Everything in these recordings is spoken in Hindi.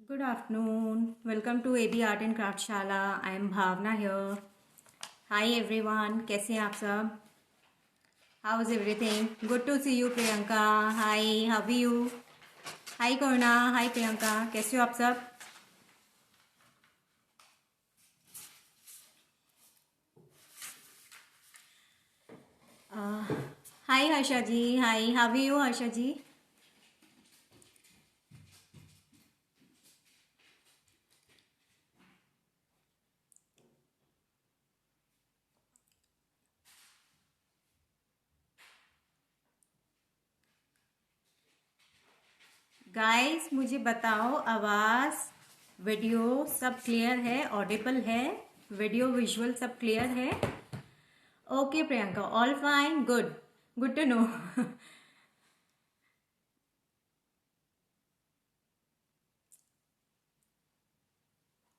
Good afternoon. Welcome to AB Art and Craft Shala. I am Bhavna here. Hi everyone. कैसे हैं आप सब? How is everything? Good to see you Priyanka. Hi. How are you? Hi Korna. Hi Priyanka. कैसे हो आप सब? Hi Harsha ji. Hi. How are you Harsha ji? Guys मुझे बताओ आवाज़ वीडियो सब क्लियर है, ऑडिबल है, वीडियो विजुअल सब क्लियर है? Okay Priyanka, all fine, good, good to know.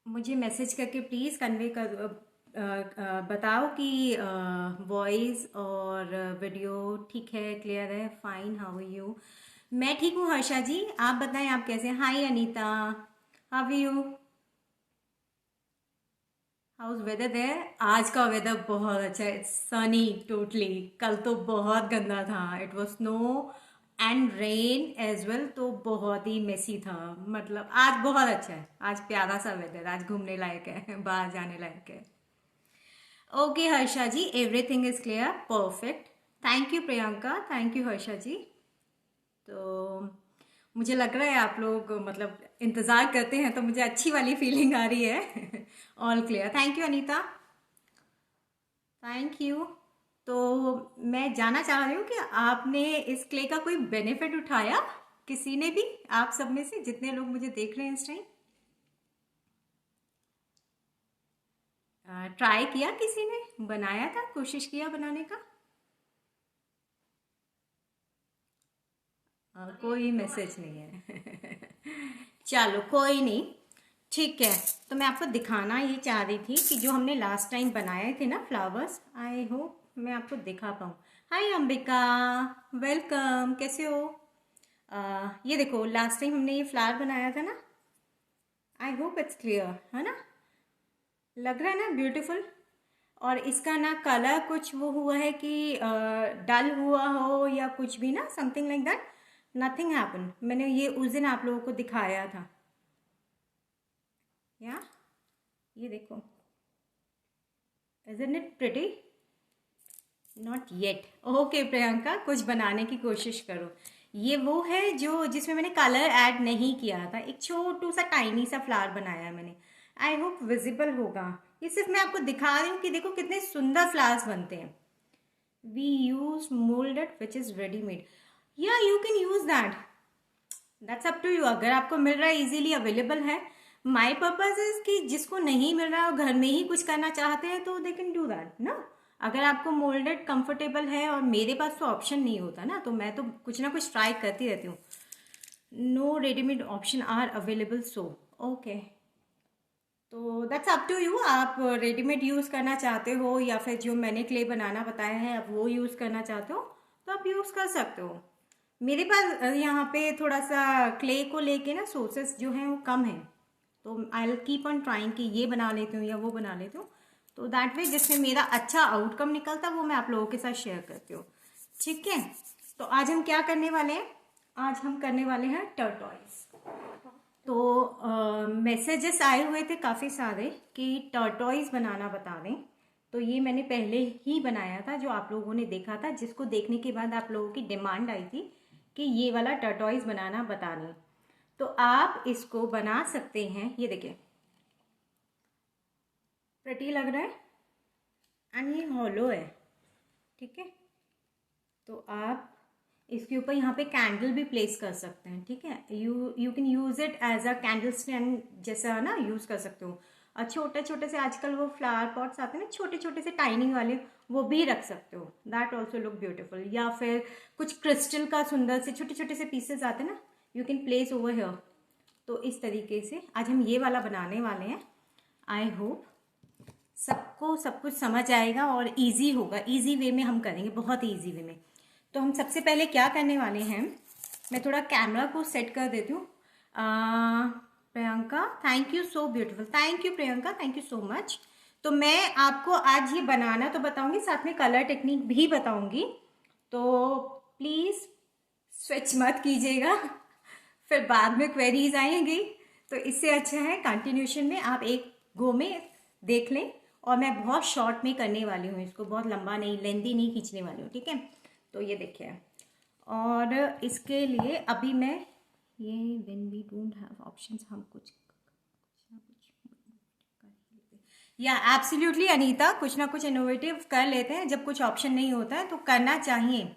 मुझे मैसेज करके प्लीज़ कन्वे कर बताओ कि वॉइस और वीडियो ठीक है, क्लियर है, फाइन। How are you? मैं ठीक हूँ हर्षा जी, आप बताएं आप कैसे हैं? Hi Anita, how are you? How's weather there? आज का वेदर बहुत अच्छा है, सनी टोटली। कल तो बहुत गंदा था, it was snow and rain as well, तो बहुत ही मेसी था। मतलब आज बहुत अच्छा है, आज प्यारा सा वेदर, आज घूमने लायक है, बाहर जाने लायक है। Okay Harsha ji, everything is clear, perfect. Thank you Priyanka, thank you Harsha ji. तो मुझे लग रहा है आप लोग मतलब इंतज़ार करते हैं, तो मुझे अच्छी वाली फीलिंग आ रही है। All clear, thank you Anita, thank you. तो मैं जानना चाह रही हूँ कि आपने इस क्ले का कोई बेनिफिट उठाया, किसी ने भी, आप सब में से जितने लोग मुझे देख रहे हैं इस टाइम? ट्राई किया, किसी ने बनाया था, कोशिश किया बनाने का? कोई मैसेज नहीं है। चलो कोई नहीं, ठीक है। तो मैं आपको दिखाना ये चाह रही थी कि जो हमने लास्ट टाइम बनाए थे ना फ्लावर्स, आई होप मैं आपको दिखा पाऊँ। हाय अंबिका, वेलकम, कैसे हो? ये देखो, लास्ट टाइम हमने ये फ्लावर बनाया था ना, आई होप इट्स क्लियर है ना? लग रहा है ना ब्यूटीफुल? और इसका ना कलर कुछ वो हुआ है कि डल हुआ हो या कुछ भी ना, something like that, nothing happen. मैंने ये उस दिन आप लोगों को दिखाया था, या ये देखो, isn't it pretty? Not yet. Okay Priyanka, कुछ बनाने की कोशिश करो। ये वो है जो जिसमें मैंने कलर ऐड नहीं किया था, एक छोटू सा टाइनी सा फ्लावर बनाया है मैंने। आई होप विजिबल होगा। ये सिर्फ मैं आपको दिखा रही हूँ कि देखो कितने सुंदर फ्लावर्स बनते हैं। We use molded which is readymade, या you can use that, that's up to you. अगर आपको मिल रहा है, इजीली अवेलेबल है। माई पर्पज इज कि जिसको नहीं मिल रहा है और घर में ही कुछ करना चाहते हैं, तो दे कैन डू दैट ना। अगर आपको मोल्डेड कंफर्टेबल है, और मेरे पास तो ऑप्शन नहीं होता ना, तो मैं तो कुछ ना कुछ ट्राई करती रहती हूँ। No readymade option are available, so okay. तो दैट्स अप टू यू, आप रेडीमेड यूज़ करना चाहते हो या फिर जो मैंने क्ले बनाना बताया है आप वो यूज़ करना चाहते हो, तो आप यूज़ कर सकते हो। मेरे पास यहाँ पे थोड़ा सा क्ले को लेके ना सोर्सेस जो हैं वो कम है, तो I will keep on trying कि ये बना लेती हूँ या वो बना लेती हूँ। तो दैट वे जिसमें मेरा अच्छा आउटकम निकलता है वो मैं आप लोगों के साथ शेयर करती हूँ, ठीक है? तो आज हम क्या करने वाले हैं? आज हम करने वाले हैं टर्टॉइज। तो मैसेजेस आए हुए थे काफ़ी सारे कि टर्टॉइज बनाना बता दें। तो ये मैंने पहले ही बनाया था, जो आप लोगों ने देखा था, जिसको देखने के बाद आप लोगों की डिमांड आई थी कि ये वाला टर्टॉइज बनाना बता दें। तो आप इसको बना सकते हैं, ये देखिए, प्रिटी लग रहा है एंड ये हॉलो है, ठीक है? तो आप इसके ऊपर यहाँ पे कैंडल भी प्लेस कर सकते हैं, ठीक है? You can use it as a candle stand जैसा ना, यूज कर सकते हो। और छोटे छोटे से आजकल वो फ्लावर पॉट्स आते हैं ना, छोटे छोटे से टाइनी वाले, वो भी रख सकते हो, दैट ऑल्सो लुक ब्यूटिफुल। या फिर कुछ क्रिस्टल का सुंदर से छोटे छोटे से पीसेस आते हैं ना, you can place over here. तो इस तरीके से आज हम ये वाला बनाने वाले हैं। आई होप सबको सब कुछ समझ आएगा और इजी होगा, इजी वे में हम करेंगे, बहुत इजी वे में। तो हम सबसे पहले क्या करने वाले हैं, मैं थोड़ा कैमरा को सेट कर देती हूँ। Priyanka, thank you, so beautiful, thank you Priyanka, thank you so much. तो मैं आपको आज ये बनाना तो बताऊंगी, साथ में कलर टेक्निक भी बताऊंगी, तो प्लीज स्विच मत कीजिएगा फिर बाद में क्वेरीज आएंगी। तो इससे अच्छा है कंटिन्यूशन में आप एक गो में देख लें, और मैं बहुत शॉर्ट में करने वाली हूँ इसको, बहुत लंबा नहीं, लेंदी नहीं खींचने वाली हूँ, ठीक है। तो ये देखिए, और इसके लिए अभी मैं ये when we don't have options, हम कुछ या एब्सोल्युटली अनीता, कुछ ना कुछ इनोवेटिव कर लेते हैं। जब कुछ ऑप्शन नहीं होता है तो करना चाहिए,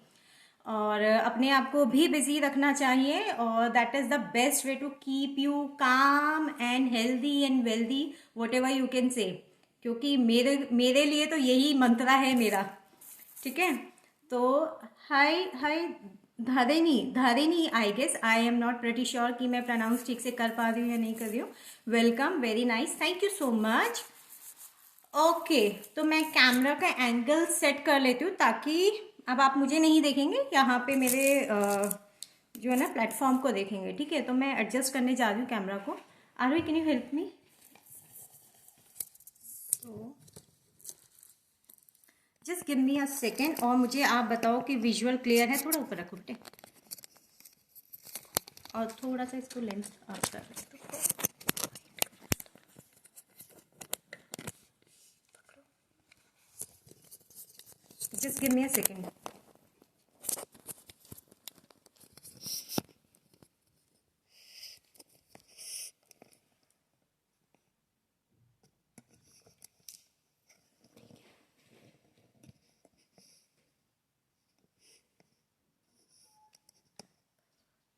और अपने आप को भी बिजी रखना चाहिए, और that is the best way to keep you calm and healthy and wealthy, whatever you can say. क्योंकि मेरे मेरे लिए तो यही मंत्रा है मेरा, ठीक है। तो hi hi Dharini, Dharini, I guess, I am not pretty sure कि मैं प्रोनाउंस ठीक से कर पा रही हूँ या नहीं कर रही हूँ। Welcome, very nice, thank you so much. Okay, तो मैं कैमरा का एंगल सेट कर लेती हूँ, ताकि अब आप मुझे नहीं देखेंगे, यहाँ पे मेरे जो है ना प्लेटफॉर्म को देखेंगे, ठीक है। तो मैं एडजस्ट करने जा रही हूँ कैमरा को। आरोही, कैन यू हेल्प मी? तो just give me a second, और मुझे आप बताओ कि विजुअल क्लियर है। थोड़ा ऊपर रखो बेटे, और थोड़ा सा इसको लेंथ अप कर दो। Just give me a second.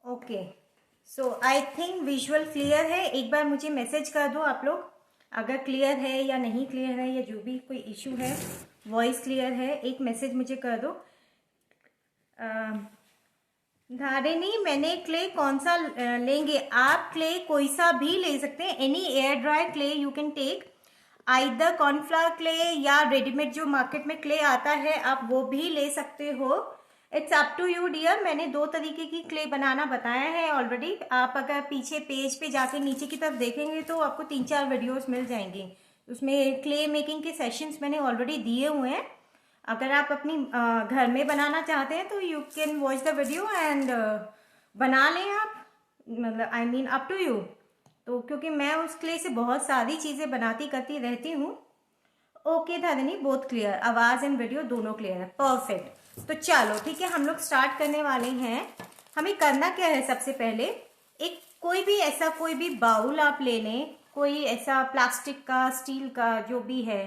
Okay, so I think visual clear है। एक बार मुझे मैसेज कर दो आप लोग, अगर क्लियर है या नहीं क्लियर है, या जो भी कोई इशू है, वॉइस क्लियर है, एक मैसेज मुझे कर दो। धारिनी, मैंने क्ले कौन सा लेंगे? आप क्ले कोई सा भी ले सकते हैं, any air dry clay you can take, either cornflour clay या रेडीमेड जो मार्केट में क्ले आता है आप वो भी ले सकते हो। It's up to you dear. मैंने 2 तरीके की क्ले बनाना बताया है ऑलरेडी। आप अगर पीछे पेज पे जाके नीचे की तरफ देखेंगे तो आपको 3-4 वीडियोस मिल जाएंगी, उसमें क्ले मेकिंग के सेशंस मैंने ऑलरेडी दिए हुए हैं। अगर आप अपनी घर में बनाना चाहते हैं तो you can watch the video and बना लें आप, मतलब I mean up to you. तो क्योंकि मैं उस क्ले से बहुत सारी चीज़ें बनाती करती रहती हूँ। ओके धारिनी, बहुत क्लियर, आवाज़ एंड वीडियो दोनों क्लियर है, परफेक्ट। तो चलो ठीक है, हम लोग स्टार्ट करने वाले हैं। हमें करना क्या है, सबसे पहले एक कोई भी ऐसा कोई भी बाउल आप ले लें, कोई ऐसा प्लास्टिक का, स्टील का, जो भी है,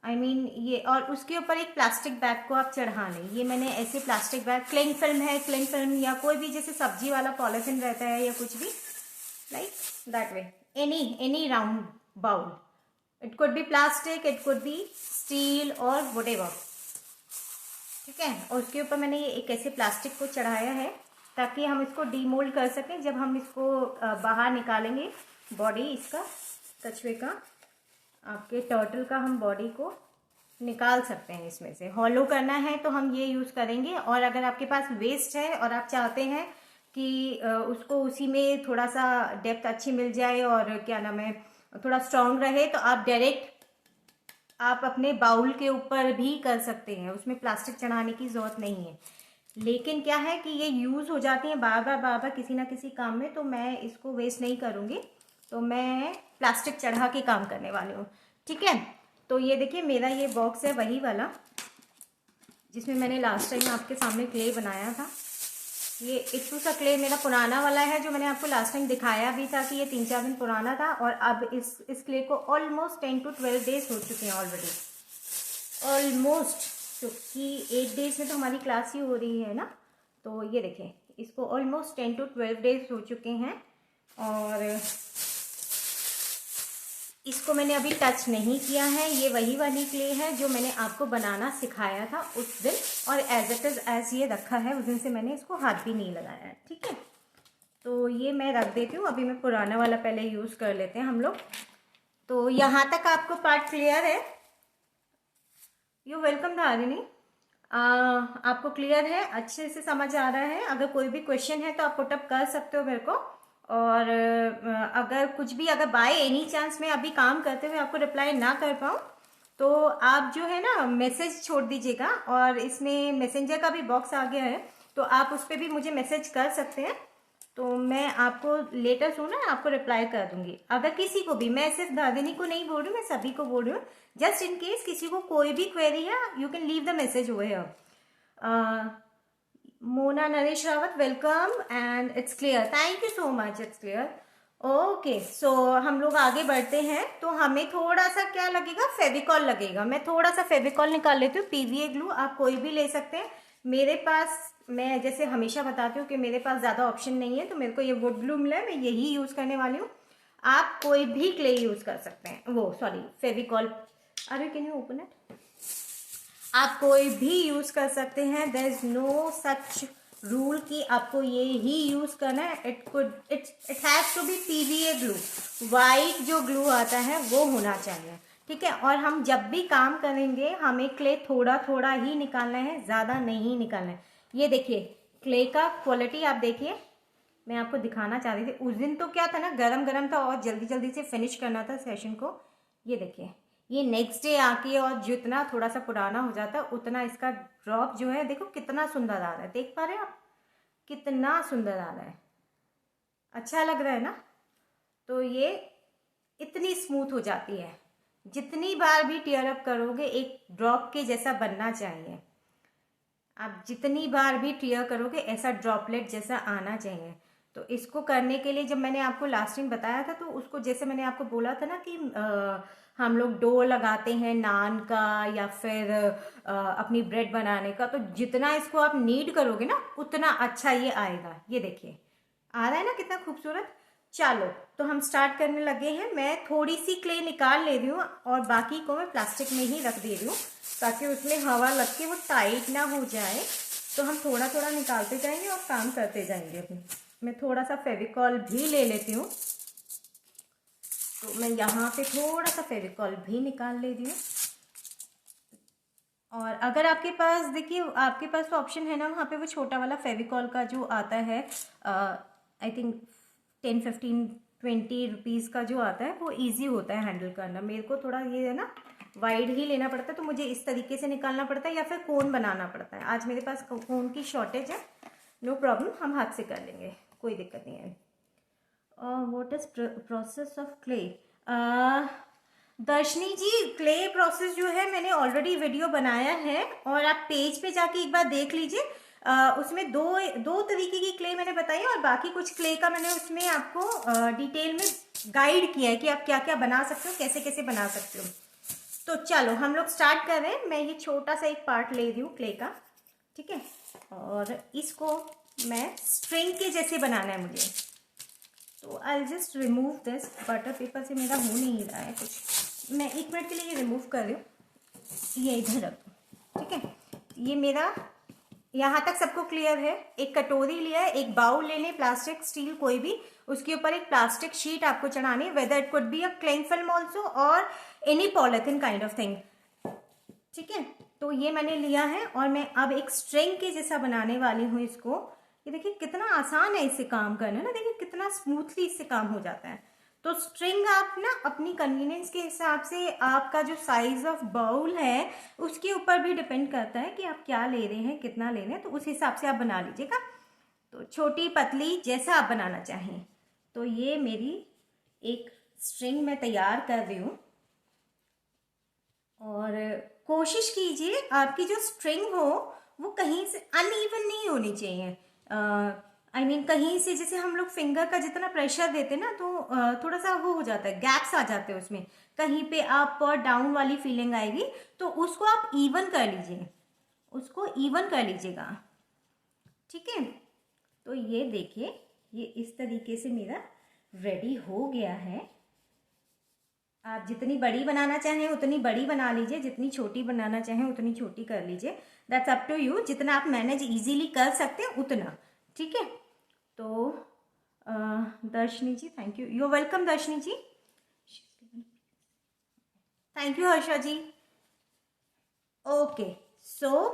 आई मीन ये, और उसके ऊपर एक प्लास्टिक बैग को आप चढ़ा लें। ये मैंने ऐसे प्लास्टिक बैग, क्लिंग फिल्म है, क्लिंग फिल्म या कोई भी जैसे सब्जी वाला पॉलिथीन रहता है या कुछ भी, like that way, any round bowl, it could be plastic, it could be steel और व्हाटएवर, ठीक है। और उसके ऊपर मैंने ये एक ऐसे प्लास्टिक को चढ़ाया है ताकि हम इसको डीमोल्ड कर सकें। जब हम इसको बाहर निकालेंगे, बॉडी इसका, कछुए का, आपके टर्टल का, हम बॉडी को निकाल सकते हैं इसमें से। हॉलो करना है तो हम ये यूज़ करेंगे, और अगर आपके पास वेस्ट है और आप चाहते हैं कि उसको उसी में थोड़ा सा डेप्थ अच्छी मिल जाए और क्या नाम है, थोड़ा स्ट्रांग रहे, तो आप डायरेक्ट आप अपने बाउल के ऊपर भी कर सकते हैं, उसमें प्लास्टिक चढ़ाने की ज़रूरत नहीं है। लेकिन क्या है कि ये यूज़ हो जाती हैं बार बार किसी ना किसी काम में, तो मैं इसको वेस्ट नहीं करूँगी, तो मैं प्लास्टिक चढ़ा के काम करने वाली हूँ, ठीक है। तो ये देखिए, मेरा ये बॉक्स है वही वाला जिसमें मैंने लास्ट टाइम आपके सामने क्ले बनाया था। ये इट्सू सा क्ले मेरा पुराना वाला है, जो मैंने आपको लास्ट टाइम दिखाया भी था कि ये 3-4 दिन पुराना था, और अब इस क्ले को ऑलमोस्ट 10 to 12 डेज हो चुके हैं ऑलरेडी, ऑलमोस्ट, क्योंकि 8 डेज में तो हमारी क्लास ही हो रही है ना। तो ये देखें, इसको ऑलमोस्ट 10 to 12 डेज हो चुके हैं, और इसको मैंने अभी टच नहीं किया है। ये वही वाली क्ले है जो मैंने आपको बनाना सिखाया था उस दिन, और एज इट इज़ एज ये रखा है, उस दिन से मैंने इसको हाथ भी नहीं लगाया है, ठीक है। तो ये मैं रख देती हूँ, अभी मैं पुराना वाला पहले यूज़ कर लेते हैं हम लोग। तो यहाँ तक आपको पार्ट क्लियर है? यू वेलकम धारिनी, आपको क्लियर है, अच्छे से समझ आ रहा है? अगर कोई भी क्वेश्चन है तो आप पुटअप कर सकते हो मेरे को, और अगर कुछ भी, अगर बाय एनी चांस मैं अभी काम करते हुए आपको रिप्लाई ना कर पाऊँ तो आप जो है ना मैसेज छोड़ दीजिएगा, और इसमें मैसेंजर का भी बॉक्स आ गया है तो आप उस पर भी मुझे मैसेज कर सकते हैं, तो मैं आपको लेटर सुना आपको रिप्लाई कर दूंगी। अगर किसी को भी, मैं सिर्फ दादिनी को नहीं बोल रही हूँ, मैं सभी को बोल रही हूँ, जस्ट इन केस किसी को कोई भी क्वेरी है, you can leave the message over here. Mona Naresh Rawat, welcome and it's clear, thank you so much, it's clear. Okay, so हम लोग आगे बढ़ते हैं। तो हमें थोड़ा सा क्या लगेगा, फेविकॉल लगेगा। मैं थोड़ा सा फेविकॉल निकाल लेती हूँ, पीवीए ग्लू आप कोई भी ले सकते हैं। मेरे पास, मैं जैसे हमेशा बताती हूँ कि मेरे पास ज़्यादा ऑप्शन नहीं है, तो मेरे को ये वुड ग्लू मिला है, मैं यही यूज़ करने वाली हूँ। आप कोई भी क्ले यूज़ कर सकते हैं, वो सॉरी फेविकॉल, अरे कैन यू ओपन इट, आप कोई भी यूज कर सकते हैं। There is no such rule कि आपको ये ही यूज करना है। It has to be PVA glue, white जो ग्लू आता है वो होना चाहिए, ठीक है। और हम जब भी काम करेंगे हमें क्ले थोड़ा थोड़ा ही निकालना है, ज़्यादा नहीं निकालना है। ये देखिए क्ले का क्वालिटी आप देखिए, मैं आपको दिखाना चाह रही थी। उस दिन तो क्या था ना, गरम गरम था और जल्दी जल्दी से फिनिश करना था सेशन को। ये देखिए, ये नेक्स्ट डे आके और जितना थोड़ा सा पुराना हो जाता है उतना इसका ड्रॉप जो है देखो कितना सुंदर आ रहा है, देख पा रहे हैं आप कितना सुंदर आ रहा है, अच्छा लग रहा है ना। तो ये इतनी स्मूथ हो जाती है, जितनी बार भी टीयर अप करोगे एक ड्रॉप के जैसा बनना चाहिए। आप जितनी बार भी टीयर करोगे ऐसा ड्रॉपलेट जैसा आना चाहिए। तो इसको करने के लिए जब मैंने आपको लास्ट टाइम बताया था, तो उसको जैसे मैंने आपको बोला था ना कि हम लोग डो लगाते हैं नान का या फिर अपनी ब्रेड बनाने का, तो जितना इसको आप नीड करोगे ना उतना अच्छा ये आएगा। ये देखिए आ रहा है ना कितना खूबसूरत। चलो तो हम स्टार्ट करने लगे हैं। मैं थोड़ी सी क्ले निकाल ले रही हूँ और बाकी को मैं प्लास्टिक में ही रख दे रही हूँ ताकि उसमें हवा लग के वो टाइट ना हो जाए। तो हम थोड़ा थोड़ा निकालते जाएंगे और काम करते जाएंगे अपने। मैं थोड़ा सा फेविकॉल भी ले लेती हूँ, तो मैं यहाँ पे थोड़ा सा फेविकॉल भी निकाल ले रही हूँ। और अगर आपके पास, देखिए आपके पास तो ऑप्शन है ना वहाँ पे वो छोटा वाला फेविकॉल का जो आता है, आई थिंक 10-15-20 रुपीज़ का जो आता है, वो इजी होता है हैंडल करना। मेरे को थोड़ा ये है ना वाइड ही लेना पड़ता है, तो मुझे इस तरीके से निकालना पड़ता है या फिर कोन बनाना पड़ता है। आज मेरे पास कोन की शॉर्टेज है, नो प्रॉब्लम, हम हाथ से कर लेंगे, कोई दिक्कत नहीं है। What is process of clay? दर्शनी जी, क्ले प्रोसेस जो है मैंने ऑलरेडी वीडियो बनाया है और आप पेज पे जाके एक बार देख लीजिए। उसमें दो दो तरीके की क्ले मैंने बताई है और बाकी कुछ क्ले का मैंने उसमें आपको डिटेल में गाइड किया है कि आप क्या क्या बना सकते हो, कैसे कैसे बना सकते हो। तो चलो हम लोग स्टार्ट कर रहे हैं। मैं ये छोटा सा एक पार्ट ले रही हूँ क्ले का, ठीक है, और इसको मैं स्ट्रिंग के जैसे बनाना है मुझे। तो I just remove this, butter paper से मेरा हो नहीं रहा है कुछ, मैं 1 मिनट के लिए ये रिमूव कर रही हूँ। ये इधर रख दो, ठीक है। ये मेरा यहाँ तक सबको क्लियर है। एक कटोरी लिया है, एक बाउल ले लें, प्लास्टिक स्टील कोई भी, उसके ऊपर एक प्लास्टिक शीट आपको चढ़ानी है, whether it could be a cling film also or any polythene kind of thing, ठीक है। तो ये मैंने लिया है और मैं अब एक स्ट्रिंग के जैसा बनाने वाली हूँ इसको। ये देखिए कितना आसान है इससे काम करना ना, देखिए कितना स्मूथली इससे काम हो जाता है। तो स्ट्रिंग आप ना अपनी कन्वीनियंस के हिसाब से, आपका जो साइज ऑफ बाउल है उसके ऊपर भी डिपेंड करता है कि आप क्या ले रहे हैं, कितना ले रहे हैं, तो उस हिसाब से आप बना लीजिएगा। तो छोटी पतली जैसा आप बनाना चाहें। तो ये मेरी एक स्ट्रिंग मैं तैयार कर रही हूँ और कोशिश कीजिए आपकी जो स्ट्रिंग हो वो कहीं से अनइवन नहीं होनी चाहिए। आई मीन कहीं से, जैसे हम लोग फिंगर का जितना प्रेशर देते हैं ना तो थोड़ा सा वो हो जाता है, गैप्स आ जाते हैं उसमें, कहीं पे अप और डाउन वाली फीलिंग आएगी। तो उसको आप इवन कर लीजिए, उसको इवन कर लीजिएगा, ठीक है। तो ये देखिए ये इस तरीके से मेरा रेडी हो गया है। आप जितनी बड़ी बनाना चाहें उतनी बड़ी बना लीजिए, जितनी छोटी बनाना चाहें उतनी छोटी कर लीजिए, दैट्स अप टू यू, जितना आप मैनेज इजीली कर सकते हैं उतना, ठीक है। तो Darshini ji thank you, you welcome Darshini ji, thank you Harsha ji. Okay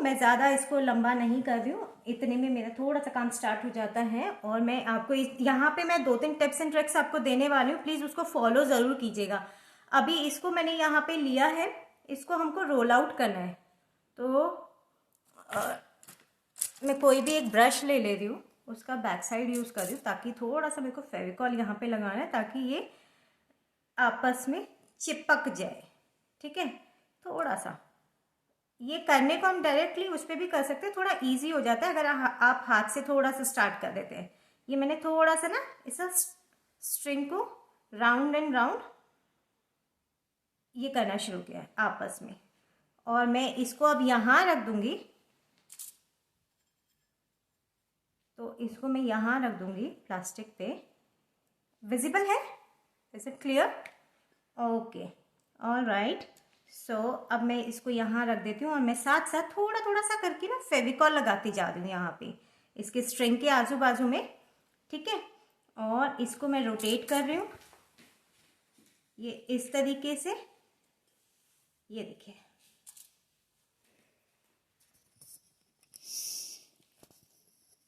मैं ज़्यादा इसको लंबा नहीं कर रही हूँ, इतने में मेरा थोड़ा सा काम स्टार्ट हो जाता है। और मैं आपको यहाँ पे मैं 2-3 टिप्स एंड ट्रिक्स आपको देने वाली हूँ, प्लीज़ उसको फॉलो ज़रूर कीजिएगा। अभी इसको मैंने यहाँ पे लिया है, इसको हमको रोल आउट करना है। तो मैं कोई भी एक ब्रश ले रही हूँ, उसका बैक साइड यूज़ कर रही हूँ, ताकि थोड़ा सा मेरे को फेविकॉल यहाँ पे लगाना है ताकि ये आपस में चिपक जाए। ठीक है, थोड़ा सा ये करने को हम डायरेक्टली उस पर भी कर सकते हैं, थोड़ा इजी हो जाता है अगर आप हाथ से थोड़ा सा स्टार्ट कर देते हैं। ये मैंने थोड़ा सा ना इस स्ट्रिंग को राउंड एंड राउंड ये करना शुरू किया है आपस में, और मैं इसको अब यहाँ रख दूंगी। तो इसको मैं यहाँ रख दूंगी प्लास्टिक पे। विजिबल है? Is it clear? Okay, all right. अब मैं इसको यहाँ रख देती हूँ और मैं साथ साथ थोड़ा थोड़ा सा करके ना फेविकॉल लगाती जा रही हूँ यहाँ पे इसके स्ट्रिंग के आजू बाजू में। ठीक है, और इसको मैं रोटेट कर रही हूँ ये इस तरीके से। ये देखिए,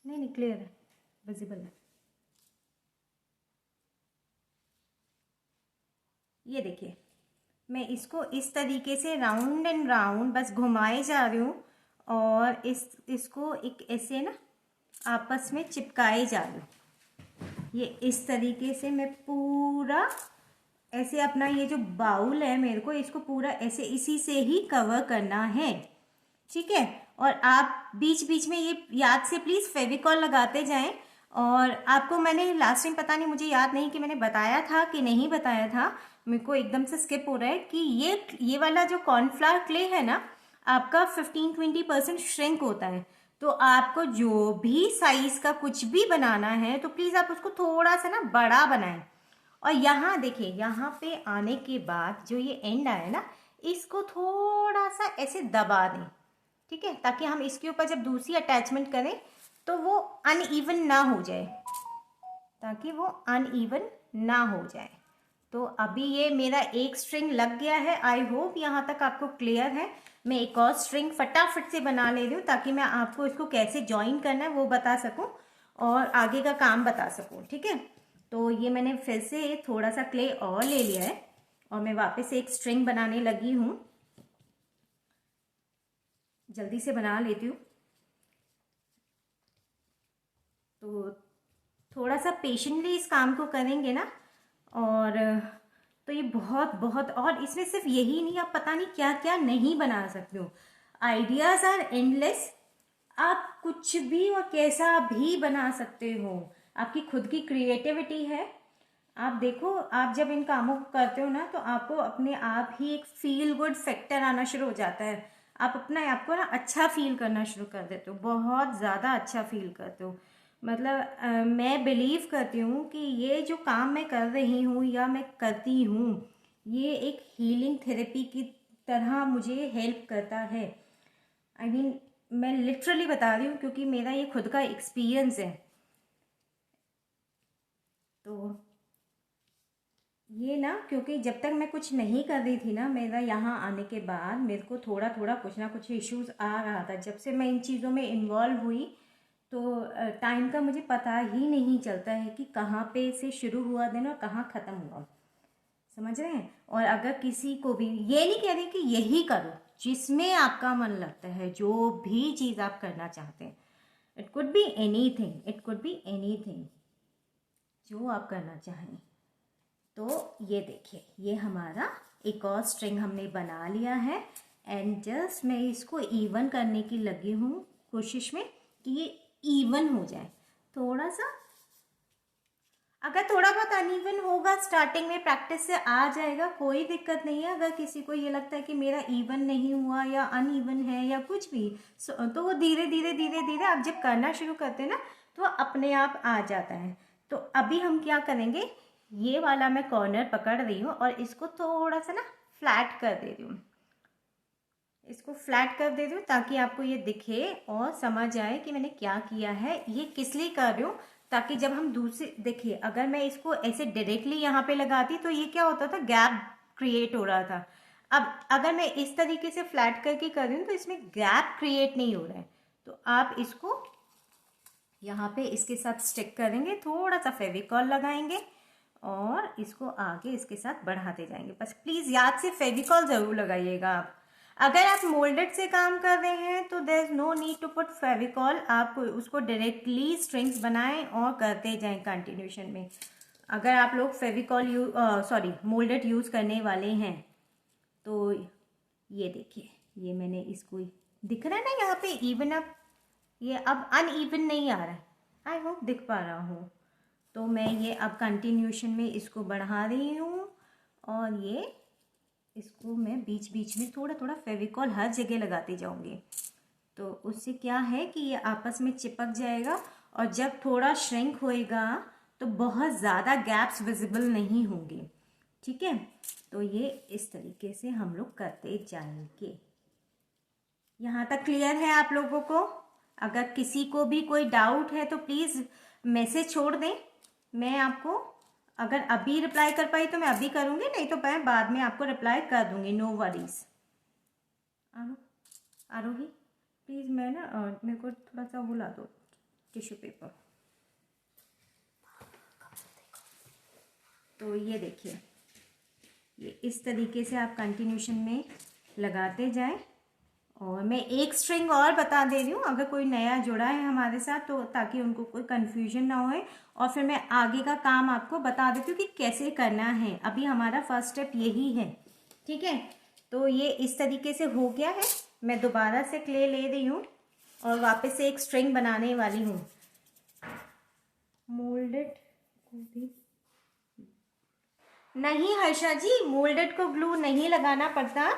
नहीं क्लियर है, विजिबल है। ये देखिए, मैं इसको इस तरीके से राउंड एंड राउंड बस घुमाए जा रही हूँ और इसको एक ऐसे ना आपस में चिपकाए जा रही हूँ। ये इस तरीके से मैं पूरा ऐसे अपना ये जो बाउल है मेरे को इसको पूरा ऐसे इसी से ही कवर करना है। ठीक है, और आप बीच बीच में ये याद से प्लीज़ फेविकॉल लगाते जाएं। और आपको मैंने लास्ट टाइम, पता नहीं मुझे याद नहीं कि मैंने बताया था कि नहीं बताया था, मेरे को एकदम से स्किप हो रहा है कि ये वाला जो कॉर्नफ्लावर क्ले है ना, आपका 15-20% श्रिंक होता है। तो आपको जो भी साइज का कुछ भी बनाना है तो प्लीज़ आप उसको थोड़ा सा ना बड़ा बनाएं। और यहाँ देखिए, यहाँ पे आने के बाद जो ये एंड आया ना, इसको थोड़ा सा ऐसे दबा दें। ठीक है, ताकि हम इसके ऊपर जब दूसरी अटैचमेंट करें तो वो अनइवन ना हो जाए, तो अभी ये मेरा एक स्ट्रिंग लग गया है। आई होप यहाँ तक आपको क्लियर है। मैं एक और स्ट्रिंग फटाफट से बना ले रही हूँ ताकि मैं आपको इसको कैसे ज्वाइन करना है वो बता सकूँ और आगे का काम बता सकूँ। ठीक है, तो ये मैंने फिर से थोड़ा सा क्ले और ले लिया है और मैं वापस से एक स्ट्रिंग बनाने लगी हूँ। जल्दी से बना लेती हूँ, तो थोड़ा सा पेशेंटली इस काम को करेंगे ना, और तो ये बहुत बहुत, और इसमें सिर्फ यही नहीं, आप पता नहीं क्या क्या नहीं बना सकते हो। आइडियाज आर एंडलेस, आप कुछ भी और कैसा भी बना सकते हो, आपकी खुद की क्रिएटिविटी है। आप देखो, आप जब इन कामों को करते हो ना तो आपको अपने आप ही एक फील गुड फैक्टर आना शुरू हो जाता है। आप अपने आप को ना अच्छा फील करना शुरू कर देते हो, बहुत ज़्यादा अच्छा फील करते हो। मतलब मैं बिलीव करती हूँ कि ये जो काम मैं कर रही हूँ या मैं करती हूँ, ये एक हीलिंग थेरेपी की तरह मुझे हेल्प करता है। आई मीन मैं लिटरली बता रही हूँ क्योंकि मेरा ये खुद का एक्सपीरियंस है। तो ये ना, क्योंकि जब तक मैं कुछ नहीं कर रही थी ना, मेरा यहाँ आने के बाद मेरे को थोड़ा थोड़ा कुछ ना कुछ इश्यूज आ रहा था। जब से मैं इन चीज़ों में इन्वॉल्व हुई तो टाइम का मुझे पता ही नहीं चलता है कि कहाँ पे से शुरू हुआ दिन और कहाँ ख़त्म हुआ। समझ रहे हैं? और अगर किसी को भी, ये नहीं कह रही कि यही करो, जिसमें आपका मन लगता है, जो भी चीज़ आप करना चाहते हैं, इट कुड बी एनीथिंग जो आप करना चाहें। तो ये देखिए, ये हमारा एक और स्ट्रिंग हमने बना लिया है एंड जस्ट मैं इसको इवन करने की लगी हूँ, कोशिश में कि ये इवन हो जाए। थोड़ा सा, अगर थोड़ा बहुत अनइवन होगा स्टार्टिंग में, प्रैक्टिस से आ जाएगा, कोई दिक्कत नहीं है। अगर किसी को ये लगता है कि मेरा इवन नहीं हुआ या अनइवन है या कुछ भी, तो वो धीरे धीरे आप जब करना शुरू करते हैं ना तो अपने आप आ जाता है। तो अभी हम क्या करेंगे, ये वाला मैं कॉर्नर पकड़ रही हूँ और इसको थोड़ा सा ना फ्लैट कर दे रही हूँ, ताकि आपको ये दिखे और समझ आए कि मैंने क्या किया है। ये किस लिए कर रही हूँ, ताकि जब हम दूसरे, देखिए अगर मैं इसको ऐसे डायरेक्टली यहाँ पे लगाती तो ये क्या होता था, गैप क्रिएट हो रहा था। अब अगर मैं इस तरीके से फ्लैट करके कर रही हूँ तो इसमें गैप क्रिएट नहीं हो रहा है, तो आप इसको यहाँ पे इसके साथ स्टिक करेंगे, थोड़ा सा फेविकॉल लगाएंगे और इसको आगे इसके साथ बढ़ाते जाएंगे। बस प्लीज याद से फेविकॉल जरूर लगाइएगा आप। अगर आप मोल्डेड से काम कर रहे हैं तो there is no need to put Fevicol, आप उसको डायरेक्टली स्ट्रिंग्स बनाएं और करते जाएं कंटिन्यूशन में। अगर आप लोग फेविकॉल मोल्डेड यूज करने वाले हैं तो ये देखिए, ये मैंने इसको, दिख रहा है ना यहाँ पे इवन अप, ये अब अनइवन नहीं आ रहा है, आई होप दिख पा रहा हूँ। तो मैं ये अब कंटिन्यूशन में इसको बढ़ा रही हूँ और ये इसको मैं बीच बीच में थोड़ा थोड़ा फेविकॉल हर जगह लगाती जाऊंगी, तो उससे क्या है कि ये आपस में चिपक जाएगा और जब थोड़ा श्रिंक होएगा तो बहुत ज़्यादा गैप्स विजिबल नहीं होंगे। ठीक है, तो ये इस तरीके से हम लोग करते जाएंगे। यहाँ तक क्लियर है आप लोगों को? अगर किसी को भी कोई डाउट है तो प्लीज़ मैसेज छोड़ दें, मैं आपको अगर अभी रिप्लाई कर पाई तो मैं अभी करूँगी, नहीं तो मैं बाद में आपको रिप्लाई कर दूँगी, नो वरीज। आरोही प्लीज़, मैं ना मेरे को थोड़ा सा वो ला दो टिश्यू पेपर। तो ये देखिए, ये इस तरीके से आप कंटिन्यूशन में लगाते जाएं। और मैं एक स्ट्रिंग और बता दे रही हूँ अगर कोई नया जुड़ा है हमारे साथ, तो ताकि उनको कोई कंफ्यूजन ना होए, और फिर मैं आगे का काम आपको बता देती हूँ कि कैसे करना है। अभी हमारा फर्स्ट स्टेप यही है। ठीक है, तो ये इस तरीके से हो गया है। मैं दोबारा से क्ले ले रही हूँ और वापस से एक स्ट्रिंग बनाने वाली हूँ। मोल्डेड को भी नहीं हर्षा जी, मोल्डेड को ग्लू नहीं लगाना पड़ता,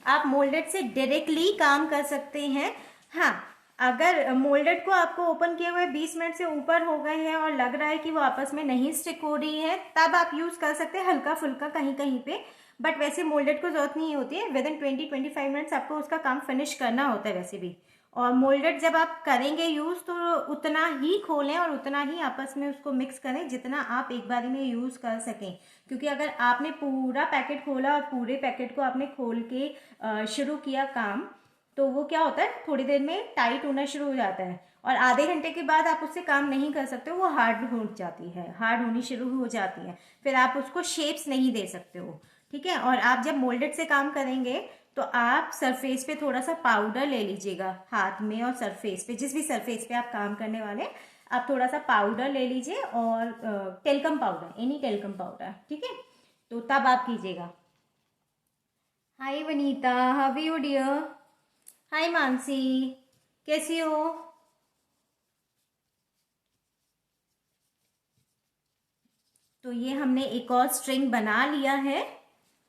आप मोल्डेड से डायरेक्टली काम कर सकते हैं। हाँ, अगर मोल्डेड को आपको ओपन किए हुए 20 मिनट से ऊपर हो गए हैं और लग रहा है कि वो आपस में नहीं स्टिक हो रही है, तब आप यूज कर सकते हैं हल्का फुल्का कहीं कहीं पे, बट वैसे मोल्डेड को जरूरत नहीं होती है। विद इन 20-25 मिनट्स आपको उसका काम फिनिश करना होता है वैसे भी। और मोल्डेड जब आप करेंगे यूज़ तो उतना ही खोलें और उतना ही आपस में उसको मिक्स करें जितना आप एक बारी में यूज़ कर सकें, क्योंकि अगर आपने पूरा पैकेट खोला और पूरे पैकेट को आपने खोल के शुरू किया काम, तो वो क्या होता है, थोड़ी देर में टाइट होना शुरू हो जाता है और आधे घंटे के बाद आप उससे काम नहीं कर सकते, वो हार्ड हो जाती है, हार्ड होनी शुरू हो जाती है, फिर आप उसको शेप्स नहीं दे सकते हो। ठीक है, और आप जब मोल्डेड से काम करेंगे तो आप सरफेस पे थोड़ा सा पाउडर ले लीजिएगा हाथ में, और सरफेस पे, जिस भी सरफेस पे आप काम करने वाले आप थोड़ा सा पाउडर ले लीजिए, और talcum powder, any talcum powder. ठीक है, तो तब आप कीजिएगा। Hi Vanita, how are you dear? Hi Mansi, कैसी हो? तो ये हमने एक और स्ट्रिंग बना लिया है,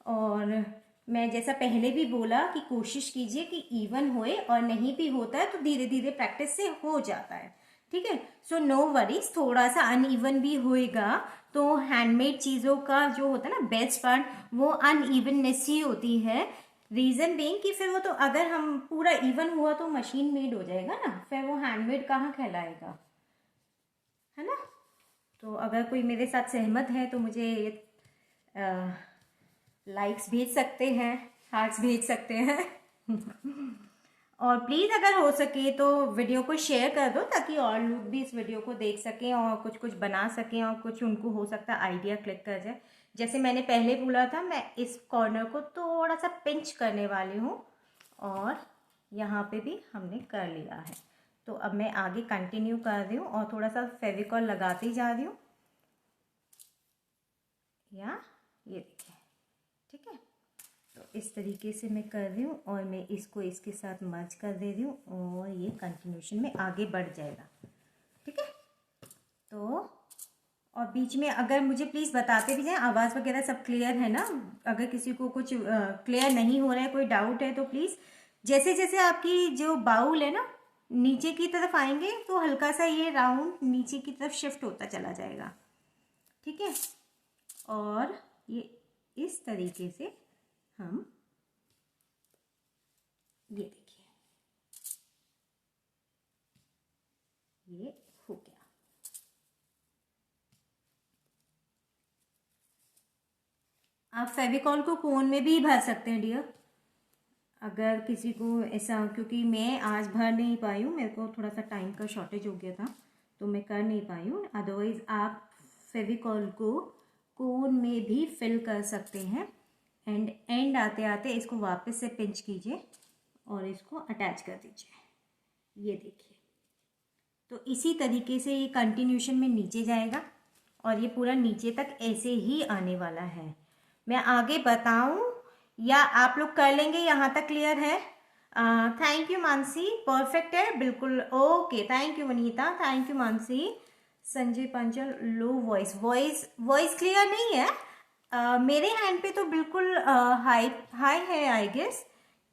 और मैं जैसा पहले भी बोला कि कोशिश कीजिए कि इवन होए, और नहीं भी होता है तो धीरे धीरे प्रैक्टिस से हो जाता है। ठीक है, सो नो वरीज, थोड़ा सा अनइवन भी होएगा तो हैंडमेड चीज़ों का जो होता है ना बेस्ट पार्ट, वो अनइवननेस ही होती है। रीजन बीइंग कि फिर वो तो अगर हम पूरा इवन हुआ तो मशीन मेड हो जाएगा ना, फिर वो हैंडमेड कहाँ कहलाएगा, है ना? तो अगर कोई मेरे साथ सहमत है तो मुझे लाइक्स भेज सकते हैं, हार्ट्स भेज सकते हैं। और प्लीज़ अगर हो सके तो वीडियो को शेयर कर दो ताकि और लोग भी इस वीडियो को देख सकें और कुछ कुछ बना सकें, और कुछ उनको हो सकता है आइडिया क्लिक कर जाए। जैसे मैंने पहले बोला था, मैं इस कॉर्नर को थोड़ा सा पिंच करने वाली हूँ, और यहाँ पे भी हमने कर लिया है। तो अब मैं आगे कंटिन्यू कर रही हूँ और थोड़ा सा फेविकॉल लगाती जा रही हूँ, या ये देखिए। ठीक है, तो इस तरीके से मैं कर रही हूँ और मैं इसको इसके साथ मर्ज कर दे रही हूँ और ये कंटिन्यूशन में आगे बढ़ जाएगा। ठीक है, तो और बीच में अगर मुझे प्लीज़ बताते भी जाएं आवाज़ वगैरह सब क्लियर है ना। अगर किसी को कुछ क्लियर नहीं हो रहा है, कोई डाउट है, तो प्लीज़ जैसे जैसे आपकी जो बाउल है ना नीचे की तरफ आएंगे तो हल्का सा ये राउंड नीचे की तरफ शिफ्ट होता चला जाएगा। ठीक है, और ये इस तरीके से हम, ये देखिए, ये हो गया। आप फेविकॉल को कोन में भी भर सकते हैं डियर, अगर किसी को ऐसा, क्योंकि मैं आज भर नहीं पाई हूँ, मेरे को थोड़ा सा टाइम का शॉर्टेज हो गया था तो मैं कर नहीं पाई हूँ। अदरवाइज आप फेविकॉल को कोन में भी फिल कर सकते हैं। एंड आते आते इसको वापस से पिंच कीजिए और इसको अटैच कर दीजिए। ये देखिए, तो इसी तरीके से ये कंटिन्यूशन में नीचे जाएगा और ये पूरा नीचे तक ऐसे ही आने वाला है। मैं आगे बताऊं या आप लोग कर लेंगे? यहाँ तक क्लियर है? थैंक यू मानसी, परफेक्ट है बिल्कुल। Okay, thank you Vanita, thank you Mansi. Sanjay पंचल, low voice, voice clear नहीं है। मेरे हैंड पे तो बिल्कुल हाई हाई है आई गेस।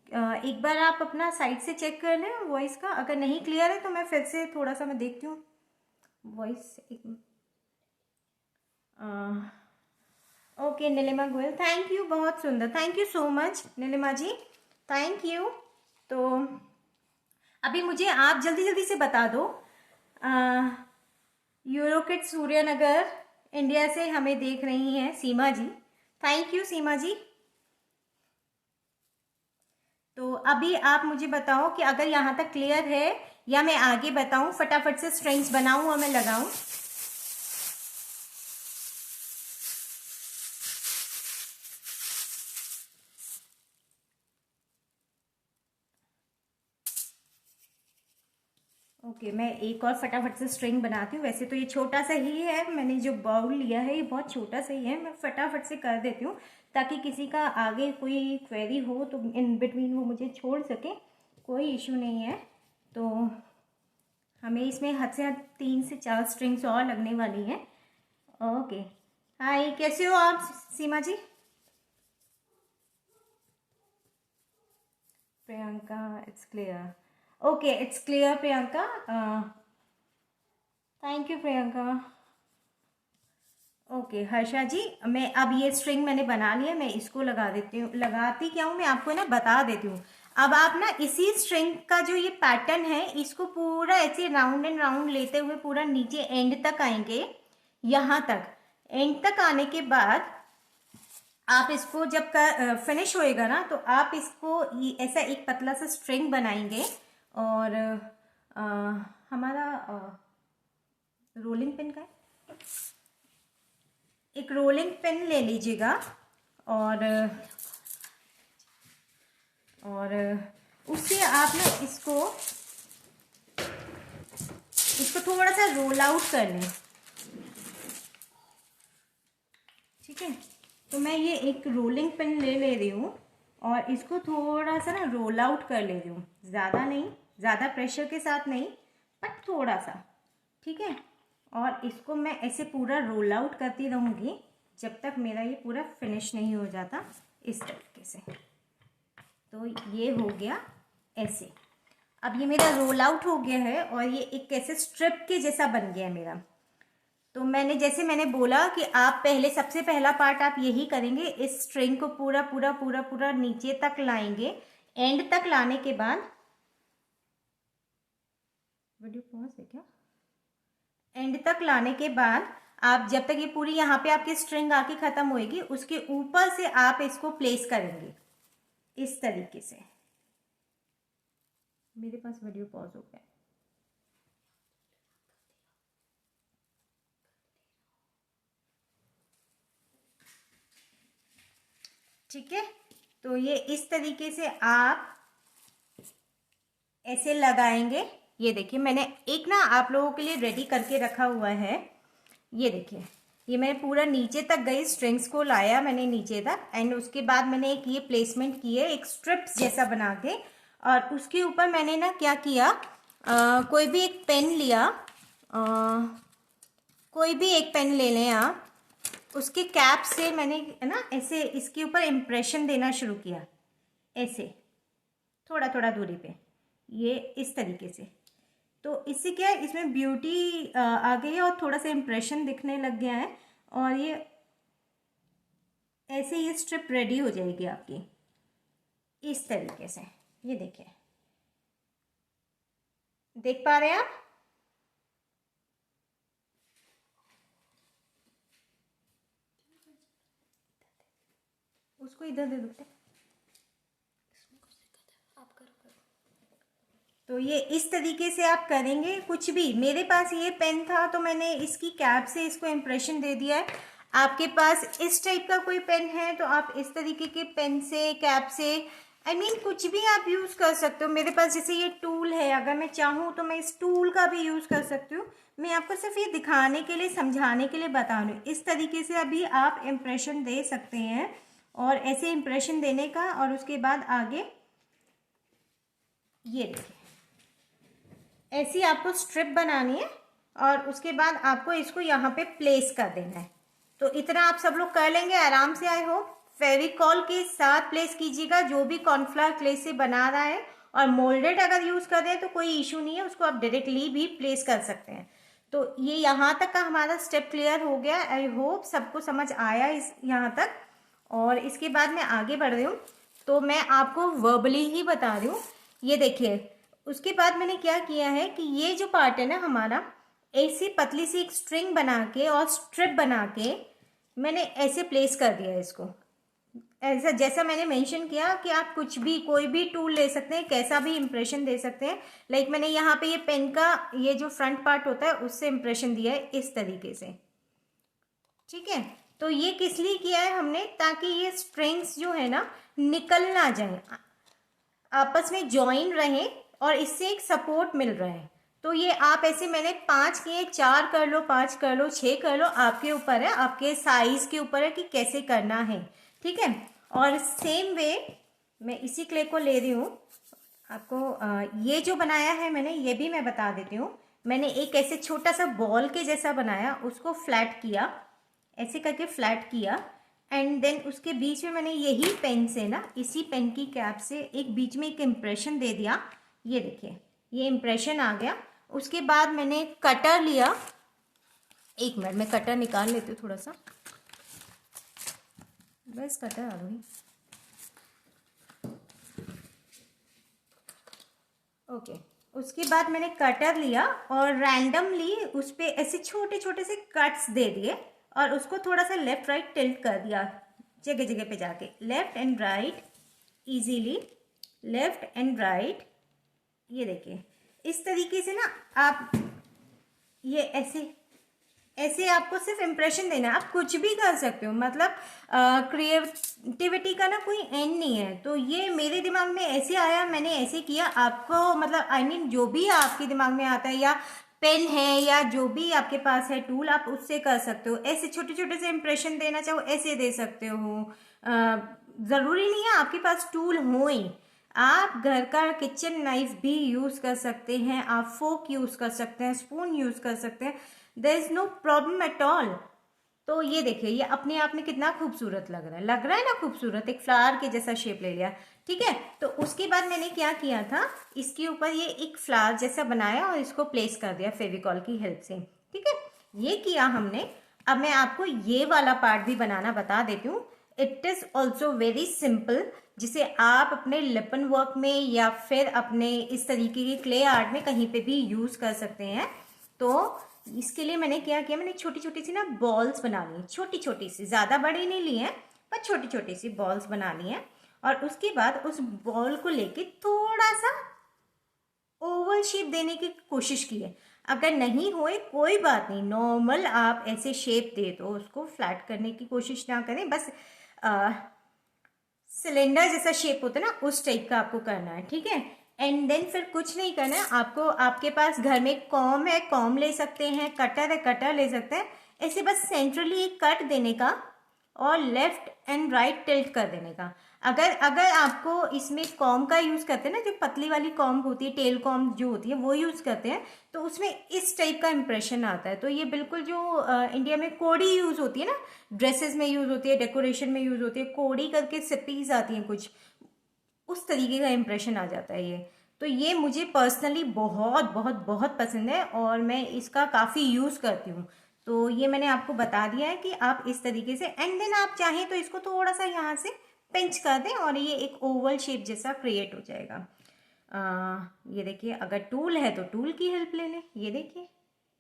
एक बार आप अपना साइड से चेक कर लें वॉइस का, अगर नहीं क्लियर है तो मैं फिर से थोड़ा सा मैं देखती हूँ voice. Okay Neelima Goyal, thank you, बहुत सुंदर, thank you so much Neelima ji, thank you. तो अभी मुझे आप जल्दी जल्दी से बता दो, यूरोकिड सूर्यनगर इंडिया से हमें देख रही हैं सीमा जी, थैंक यू सीमा जी। तो अभी आप मुझे बताओ कि अगर यहाँ तक क्लियर है या मैं आगे बताऊं, फटाफट से स्ट्रिंग्स बनाऊं और मैं लगाऊं। ओके, मैं एक और फटाफट से स्ट्रिंग बनाती हूँ। वैसे तो ये छोटा सा ही है, मैंने जो बाउल लिया है ये बहुत छोटा सा ही है, मैं फटाफट से कर देती हूँ ताकि किसी का आगे कोई क्वेरी हो तो इन बिटवीन वो मुझे छोड़ सके, कोई इशू नहीं है। तो हमें इसमें हद से हद 3 से 4 स्ट्रिंग्स और लगने वाली हैं। ओके, हाय, कैसे हो आप Seema ji? Priyanka, it's clear. Okay, it's clear Priyanka, thank you Priyanka. Okay Harsha ji, मैं अब ये स्ट्रिंग मैंने बना लिया, मैं इसको लगा देती हूँ। लगाती क्या हूँ मैं आपको ना बता देती हूँ। अब आप ना इसी स्ट्रिंग का जो ये पैटर्न है इसको पूरा ऐसे राउंड एंड राउंड लेते हुए पूरा नीचे एंड तक आएंगे। यहाँ तक एंड तक आने के बाद आप इसको जब का फिनिश होएगा ना तो आप इसको ऐसा एक पतला सा स्ट्रिंग बनाएंगे और हमारा रोलिंग पिन का है, एक रोलिंग पिन ले लीजिएगा और उससे आप ना इसको थोड़ा सा रोल आउट कर लें, ठीक है। तो मैं ये एक रोलिंग पिन ले रही हूँ और इसको थोड़ा सा ना रोल आउट कर ले रही हूँ, ज़्यादा नहीं, ज़्यादा प्रेशर के साथ नहीं, बट थोड़ा सा, ठीक है। और इसको मैं ऐसे पूरा रोल आउट करती रहूँगी जब तक मेरा ये पूरा फिनिश नहीं हो जाता, इस तरीके से। तो ये हो गया ऐसे। अब ये मेरा रोल आउट हो गया है और ये एक ऐसे स्ट्रिप के जैसा बन गया है मेरा। तो मैंने बोला कि आप पहले, सबसे पहला पार्ट आप यही करेंगे, इस स्ट्रिंग को पूरा पूरा पूरा पूरा नीचे तक लाएंगे। एंड तक लाने के बाद, वीडियो पॉज है क्या? एंड तक लाने के बाद आप जब तक ये पूरी यहाँ पे आपकी स्ट्रिंग आके खत्म होएगी उसके ऊपर से आप इसको प्लेस करेंगे इस तरीके से। मेरे पास वीडियो पॉज हो गया, ठीक है। तो ये इस तरीके से आप ऐसे लगाएंगे। ये देखिए मैंने एक ना आप लोगों के लिए रेडी करके रखा हुआ है, ये देखिए, ये मैंने पूरा नीचे तक गई स्ट्रिंग्स को लाया मैंने नीचे तक, एंड उसके बाद मैंने एक ये प्लेसमेंट की है एक स्ट्रिप्स जैसा बना के, और उसके ऊपर मैंने ना क्या किया, कोई भी एक पेन लिया, कोई भी एक पेन ले लें आप, उसके कैप से मैंने ना ऐसे इसके ऊपर इम्प्रेशन देना शुरू किया, ऐसे थोड़ा थोड़ा दूरी पे, ये इस तरीके से। तो इससे क्या है, इसमें ब्यूटी आ गई है और थोड़ा सा इम्प्रेशन दिखने लग गया है, और ये ऐसे ये स्ट्रिप रेडी हो जाएगी आपकी इस तरीके से। ये देखिए, देख पा रहे हैं आप? उसको इधर दे दो। तो ये इस तरीके से आप करेंगे। कुछ भी, मेरे पास ये पेन था तो मैंने इसकी कैप से इसको इम्प्रेशन दे दिया है। आपके पास इस टाइप का कोई पेन है तो आप इस तरीके के पेन से, कैप से, कुछ भी आप यूज़ कर सकते हो। मेरे पास जैसे ये टूल है, अगर मैं चाहूँ तो मैं इस टूल का भी यूज़ कर सकती हूँ। मैं आपको सिर्फ ये दिखाने के लिए, समझाने के लिए बता रही हूँ। इस तरीके से अभी आप इम्प्रेशन दे सकते हैं, और ऐसे इम्प्रेशन देने का, और उसके बाद आगे ये देखिए ऐसी आपको स्ट्रिप बनानी है, और उसके बाद आपको इसको यहाँ पे प्लेस कर देना है। तो इतना आप सब लोग कर लेंगे आराम से, आई होप। फेविकॉल के साथ प्लेस कीजिएगा, जो भी कॉर्नफ्लावर क्ले से बना रहा है। और मोल्डेड अगर यूज़ कर रहे हैं तो कोई इशू नहीं है, उसको आप डायरेक्टली भी प्लेस कर सकते हैं। तो ये यहाँ तक का हमारा स्टेप क्लियर हो गया। आई होप सबको समझ आया इस यहाँ तक। और इसके बाद मैं आगे बढ़ रही हूँ, तो मैं आपको वर्बली ही बता रही हूँ। ये देखिए, उसके बाद मैंने क्या किया है कि ये जो पार्ट है ना हमारा, ऐसी पतली सी एक स्ट्रिंग बना के और स्ट्रिप बना के मैंने ऐसे प्लेस कर दिया है इसको। ऐसा जैसा मैंने मेंशन किया कि आप कुछ भी, कोई भी टूल ले सकते हैं, कैसा भी इंप्रेशन दे सकते हैं। लाइक मैंने यहाँ पे ये पेन का ये जो फ्रंट पार्ट होता है उससे इंप्रेशन दिया है इस तरीके से, ठीक है। तो ये किस लिए किया है हमने, ताकि ये स्ट्रिंग्स जो है ना निकल ना जाए, आपस में ज्वाइन रहे और इससे एक सपोर्ट मिल रहा है। तो ये आप ऐसे मैंने 5 किए, 4 कर लो, 5 कर लो, 6 कर लो, आपके ऊपर है, आपके साइज के ऊपर है कि कैसे करना है, ठीक है। और सेम वे मैं इसी क्ले को ले रही हूँ। आपको ये जो बनाया है मैंने, ये भी मैं बता देती हूँ। मैंने एक ऐसे छोटा सा बॉल के जैसा बनाया, उसको फ्लैट किया, ऐसे करके फ्लैट किया, एंड देन उसके बीच में मैंने यही पेन से ना, इसी पेन की कैप से एक बीच में एक इम्प्रेशन दे दिया। ये देखिए ये इम्प्रेशन आ गया। उसके बाद मैंने कटर लिया, एक मिनट मैं कटर निकाल लेती हूँ थोड़ा सा, बस कटर आ गई। ओके, उसके बाद मैंने कटर लिया और रैंडमली उस पर ऐसे छोटे छोटे से कट्स दे दिए, और उसको थोड़ा सा लेफ्ट राइट टिल्ट कर दिया, जगह जगह पे जाके left and right, easily left and right. ये देखिए इस तरीके से ना आप ये ऐसे ऐसे आपको सिर्फ इम्प्रेशन देना है। आप कुछ भी कर सकते हो, मतलब क्रिएटिविटी का ना कोई एंड नहीं है। तो ये मेरे दिमाग में ऐसे आया, मैंने ऐसे किया। आपको मतलब जो भी आपके दिमाग में आता है, या पेन है या जो भी आपके पास है टूल, आप उससे कर सकते हो। ऐसे छोटे छोटे से इम्प्रेशन देना चाहो ऐसे दे सकते हो। ज़रूरी नहीं है आपके पास टूल हो ही, आप घर का किचन नाइफ भी यूज़ कर सकते हैं, आप फोक यूज़ कर सकते हैं, स्पून यूज़ कर सकते हैं, there is no problem at all. तो ये देखिए ये अपने आप में कितना खूबसूरत लग रहा है ना, खूबसूरत एक फ्लावर के जैसा शेप ले लिया, ठीक है। तो उसके बाद मैंने क्या किया था, इसके ऊपर ये एक फ्लावर जैसा बनाया और इसको प्लेस कर दिया फेविकॉल की हेल्प से, ठीक है। ये किया हमने। अब मैं आपको ये वाला पार्ट भी बनाना बता देती हूँ। It is also very simple, जिसे आप अपने लिपन वर्क में या फिर अपने इस तरीके की क्ले आर्ट में कहीं पे भी यूज़ कर सकते हैं। तो इसके लिए मैंने क्या किया, मैंने छोटी छोटी सी ना बॉल्स बना ली, छोटी छोटी सी, ज़्यादा बड़ी नहीं ली है, पर छोटी छोटी सी बॉल्स बना ली हैं। और उसके बाद उस बॉल को लेके थोड़ा सा ओवल शेप देने की कोशिश की है। अगर नहीं होए कोई बात नहीं, नॉर्मल आप ऐसे शेप दे दो, उसको फ्लैट करने की कोशिश ना करें, बस सिलेंडर जैसा शेप होता है ना, उस टाइप का आपको करना है, ठीक है। एंड देन फिर कुछ नहीं करना है आपको। आपके पास घर में कॉम है, कॉम ले सकते हैं, कटर है, कटर ले सकते हैं। ऐसे बस सेंट्रली एक कट देने का और लेफ्ट एंड राइट टिल्ट कर देने का। अगर अगर आपको इसमें कॉम का यूज़ करते हैं ना, जो पतली वाली कॉम होती है, टेल कॉम जो होती है, वो यूज़ करते हैं, तो उसमें इस टाइप का इंप्रेशन आता है। तो ये बिल्कुल जो इंडिया में कोड़ी यूज़ होती है ना, ड्रेसेस में यूज़ होती है, डेकोरेशन में यूज़ होती है, कोड़ी करके सिप्पीज आती हैं कुछ, उस तरीके का इंप्रेशन आ जाता है ये। तो ये मुझे पर्सनली बहुत बहुत बहुत पसंद है और मैं इसका काफ़ी यूज़ करती हूँ। तो ये मैंने आपको बता दिया है कि आप इस तरीके से, एंड देन आप चाहें तो इसको थोड़ा सा यहाँ से पिंच कर दें और ये एक ओवल शेप जैसा क्रिएट हो जाएगा। ये देखिए, अगर टूल है तो टूल की हेल्प ले लें, ये देखिए,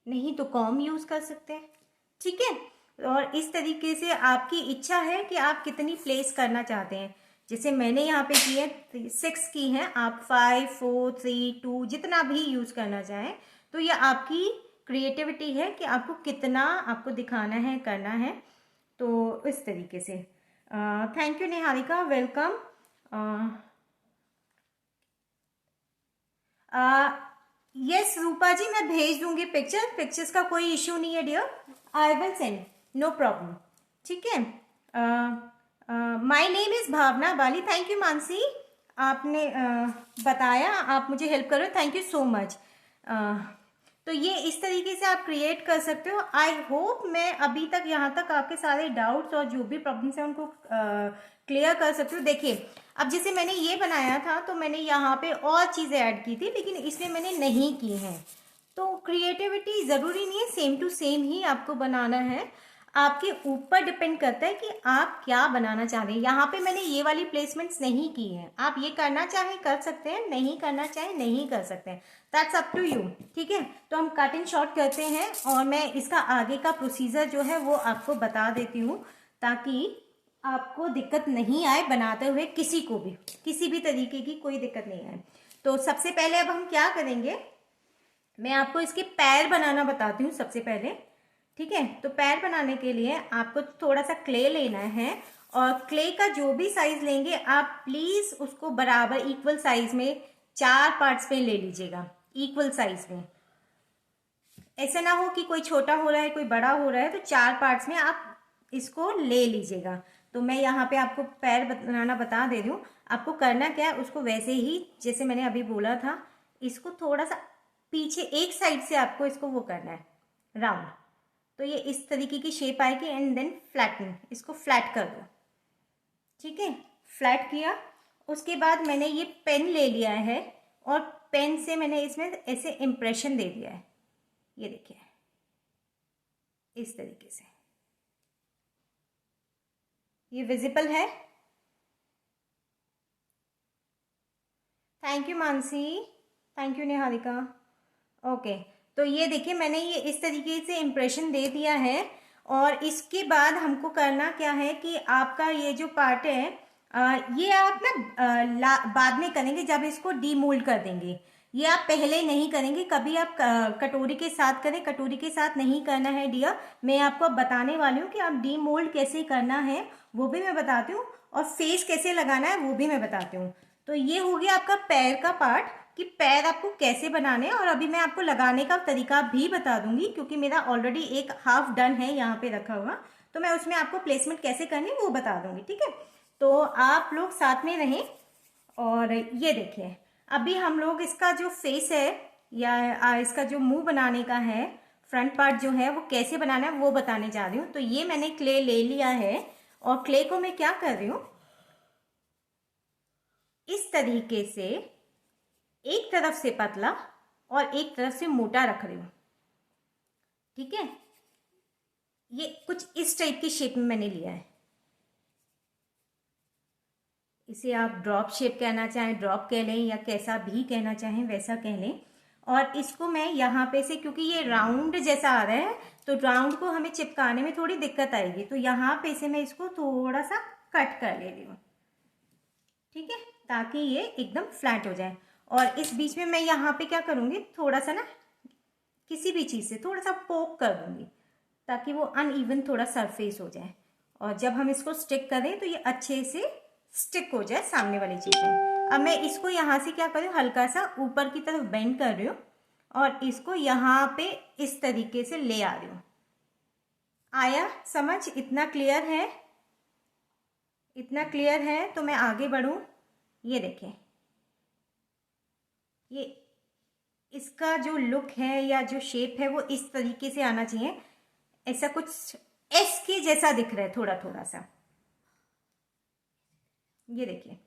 नहीं तो कॉम यूज़ कर सकते हैं, ठीक है। और इस तरीके से आपकी इच्छा है कि आप कितनी प्लेस करना चाहते हैं। जैसे मैंने यहाँ पे की है 6 की है, आप 5, 4, 3, 2 जितना भी यूज करना चाहें। तो ये आपकी क्रिएटिविटी है कि आपको कितना आपको दिखाना है, करना है। तो इस तरीके से thank you Niharika, welcome. Yes Rupa ji, मैं भेज दूंगी पिक्चर्स का कोई इश्यू नहीं है dear, I will send, no problem. ठीक है। My name is Bhavna Bali. Thank you Mansi, आपने बताया, आप मुझे हेल्प कर रहे हो, थैंक यू सो मच। तो ये इस तरीके से आप क्रिएट कर सकते हो। आई होप मैं अभी तक यहाँ तक आपके सारे डाउट्स और जो भी प्रॉब्लम्स हैं उनको क्लियर कर सकती हूँ। देखिए अब जैसे मैंने ये बनाया था तो मैंने यहाँ पे और चीज़ें ऐड की थी, लेकिन इसमें मैंने नहीं की हैं। तो क्रिएटिविटी ज़रूरी नहीं है सेम टू सेम ही आपको बनाना है, आपके ऊपर डिपेंड करता है कि आप क्या बनाना चाह रहे हैं। यहाँ पे मैंने ये वाली प्लेसमेंट्स नहीं की है, आप ये करना चाहें कर सकते हैं, नहीं करना चाहें नहीं कर सकते हैं, दैट्स अप टू यू। ठीक है, तो हम कट एंड शॉर्ट करते हैं और मैं इसका आगे का प्रोसीजर जो है वो आपको बता देती हूँ, ताकि आपको दिक्कत नहीं आए बनाते हुए, किसी को भी किसी भी तरीके की कोई दिक्कत नहीं आए। तो सबसे पहले अब हम क्या करेंगे, मैं आपको इसके पैर बनाना बताती हूँ सबसे पहले। ठीक है, तो पैर बनाने के लिए आपको थोड़ा सा क्ले लेना है, और क्ले का जो भी साइज लेंगे आप प्लीज उसको बराबर इक्वल साइज में 4 पार्ट्स में ले लीजिएगा, इक्वल साइज में। ऐसा ना हो कि कोई छोटा हो रहा है कोई बड़ा हो रहा है, तो 4 पार्ट्स में आप इसको ले लीजिएगा। तो मैं यहाँ पे आपको पैर बनाना बता दे रही हूँ, आपको करना क्या है उसको वैसे ही जैसे मैंने अभी बोला था, इसको थोड़ा सा पीछे एक साइड से आपको इसको वो करना है राउंड, तो ये इस तरीके की शेप आएगी, एंड देन फ्लैटन, इसको फ्लैट कर दो। ठीक है, फ्लैट किया, उसके बाद मैंने ये पेन ले लिया है और पेन से मैंने इसमें ऐसे इम्प्रेशन दे दिया है, ये देखिए इस तरीके से, ये विजिबल है। Thank you Mansi, thank you Niharika. Okay, तो ये देखिए मैंने ये इस तरीके से इम्प्रेशन दे दिया है, और इसके बाद हमको करना क्या है कि आपका ये जो पार्ट है ये आप ना बाद में करेंगे जब इसको डीमोल्ड कर देंगे, ये आप पहले नहीं करेंगे। कभी आप कटोरी के साथ करें, कटोरी के साथ नहीं करना है डियर, मैं आपको अब बताने वाली हूँ कि आप डीमोल्ड कैसे करना है वो भी मैं बताती हूँ, और फेस कैसे लगाना है वो भी मैं बताती हूँ। तो ये हो गया आपका पैर का पार्ट, कि पैर आपको कैसे बनाने हैं, और अभी मैं आपको लगाने का तरीका भी बता दूंगी, क्योंकि मेरा ऑलरेडी एक हाफ डन है यहाँ पे रखा हुआ, तो मैं उसमें आपको प्लेसमेंट कैसे करनी है वो बता दूंगी। ठीक है, तो आप लोग साथ में रहें। और ये देखिए अभी हम लोग इसका जो फेस है या इसका जो मुंह बनाने का है, फ्रंट पार्ट जो है वो कैसे बनाना है वो बताने जा रही हूँ। तो ये मैंने क्ले ले लिया है, और क्ले को मैं क्या कर रही हूँ, इस तरीके से एक तरफ से पतला और एक तरफ से मोटा रख रही हूं। ठीक है, ये कुछ इस टाइप की शेप में मैंने लिया है, इसे आप ड्रॉप शेप कहना चाहें ड्रॉप कह लें, या कैसा भी कहना चाहें वैसा कह लें। और इसको मैं यहाँ पे से, क्योंकि ये राउंड जैसा आ रहा है तो राउंड को हमें चिपकाने में थोड़ी दिक्कत आएगी, तो यहाँ पे से मैं इसको थोड़ा सा कट कर ले रही हूँ। ठीक है, ताकि ये एकदम फ्लैट हो जाए। और इस बीच में मैं यहाँ पे क्या करूँगी, थोड़ा सा ना किसी भी चीज़ से थोड़ा सा पोक कर दूंगी, ताकि वो अनइवन थोड़ा सरफेस हो जाए, और जब हम इसको स्टिक करें तो ये अच्छे से स्टिक हो जाए सामने वाली चीज़ें। अब मैं इसको यहाँ से क्या करूँ, हल्का सा ऊपर की तरफ बेंड कर रही हूँ, और इसको यहाँ पे इस तरीके से ले आ रही हूँ। आया समझ, इतना क्लियर है, इतना क्लियर है, तो मैं आगे बढ़ूँ। ये देखें, ये इसका जो लुक है या जो शेप है वो इस तरीके से आना चाहिए, ऐसा कुछ एस के जैसा दिख रहा है थोड़ा थोड़ा सा, ये देखिए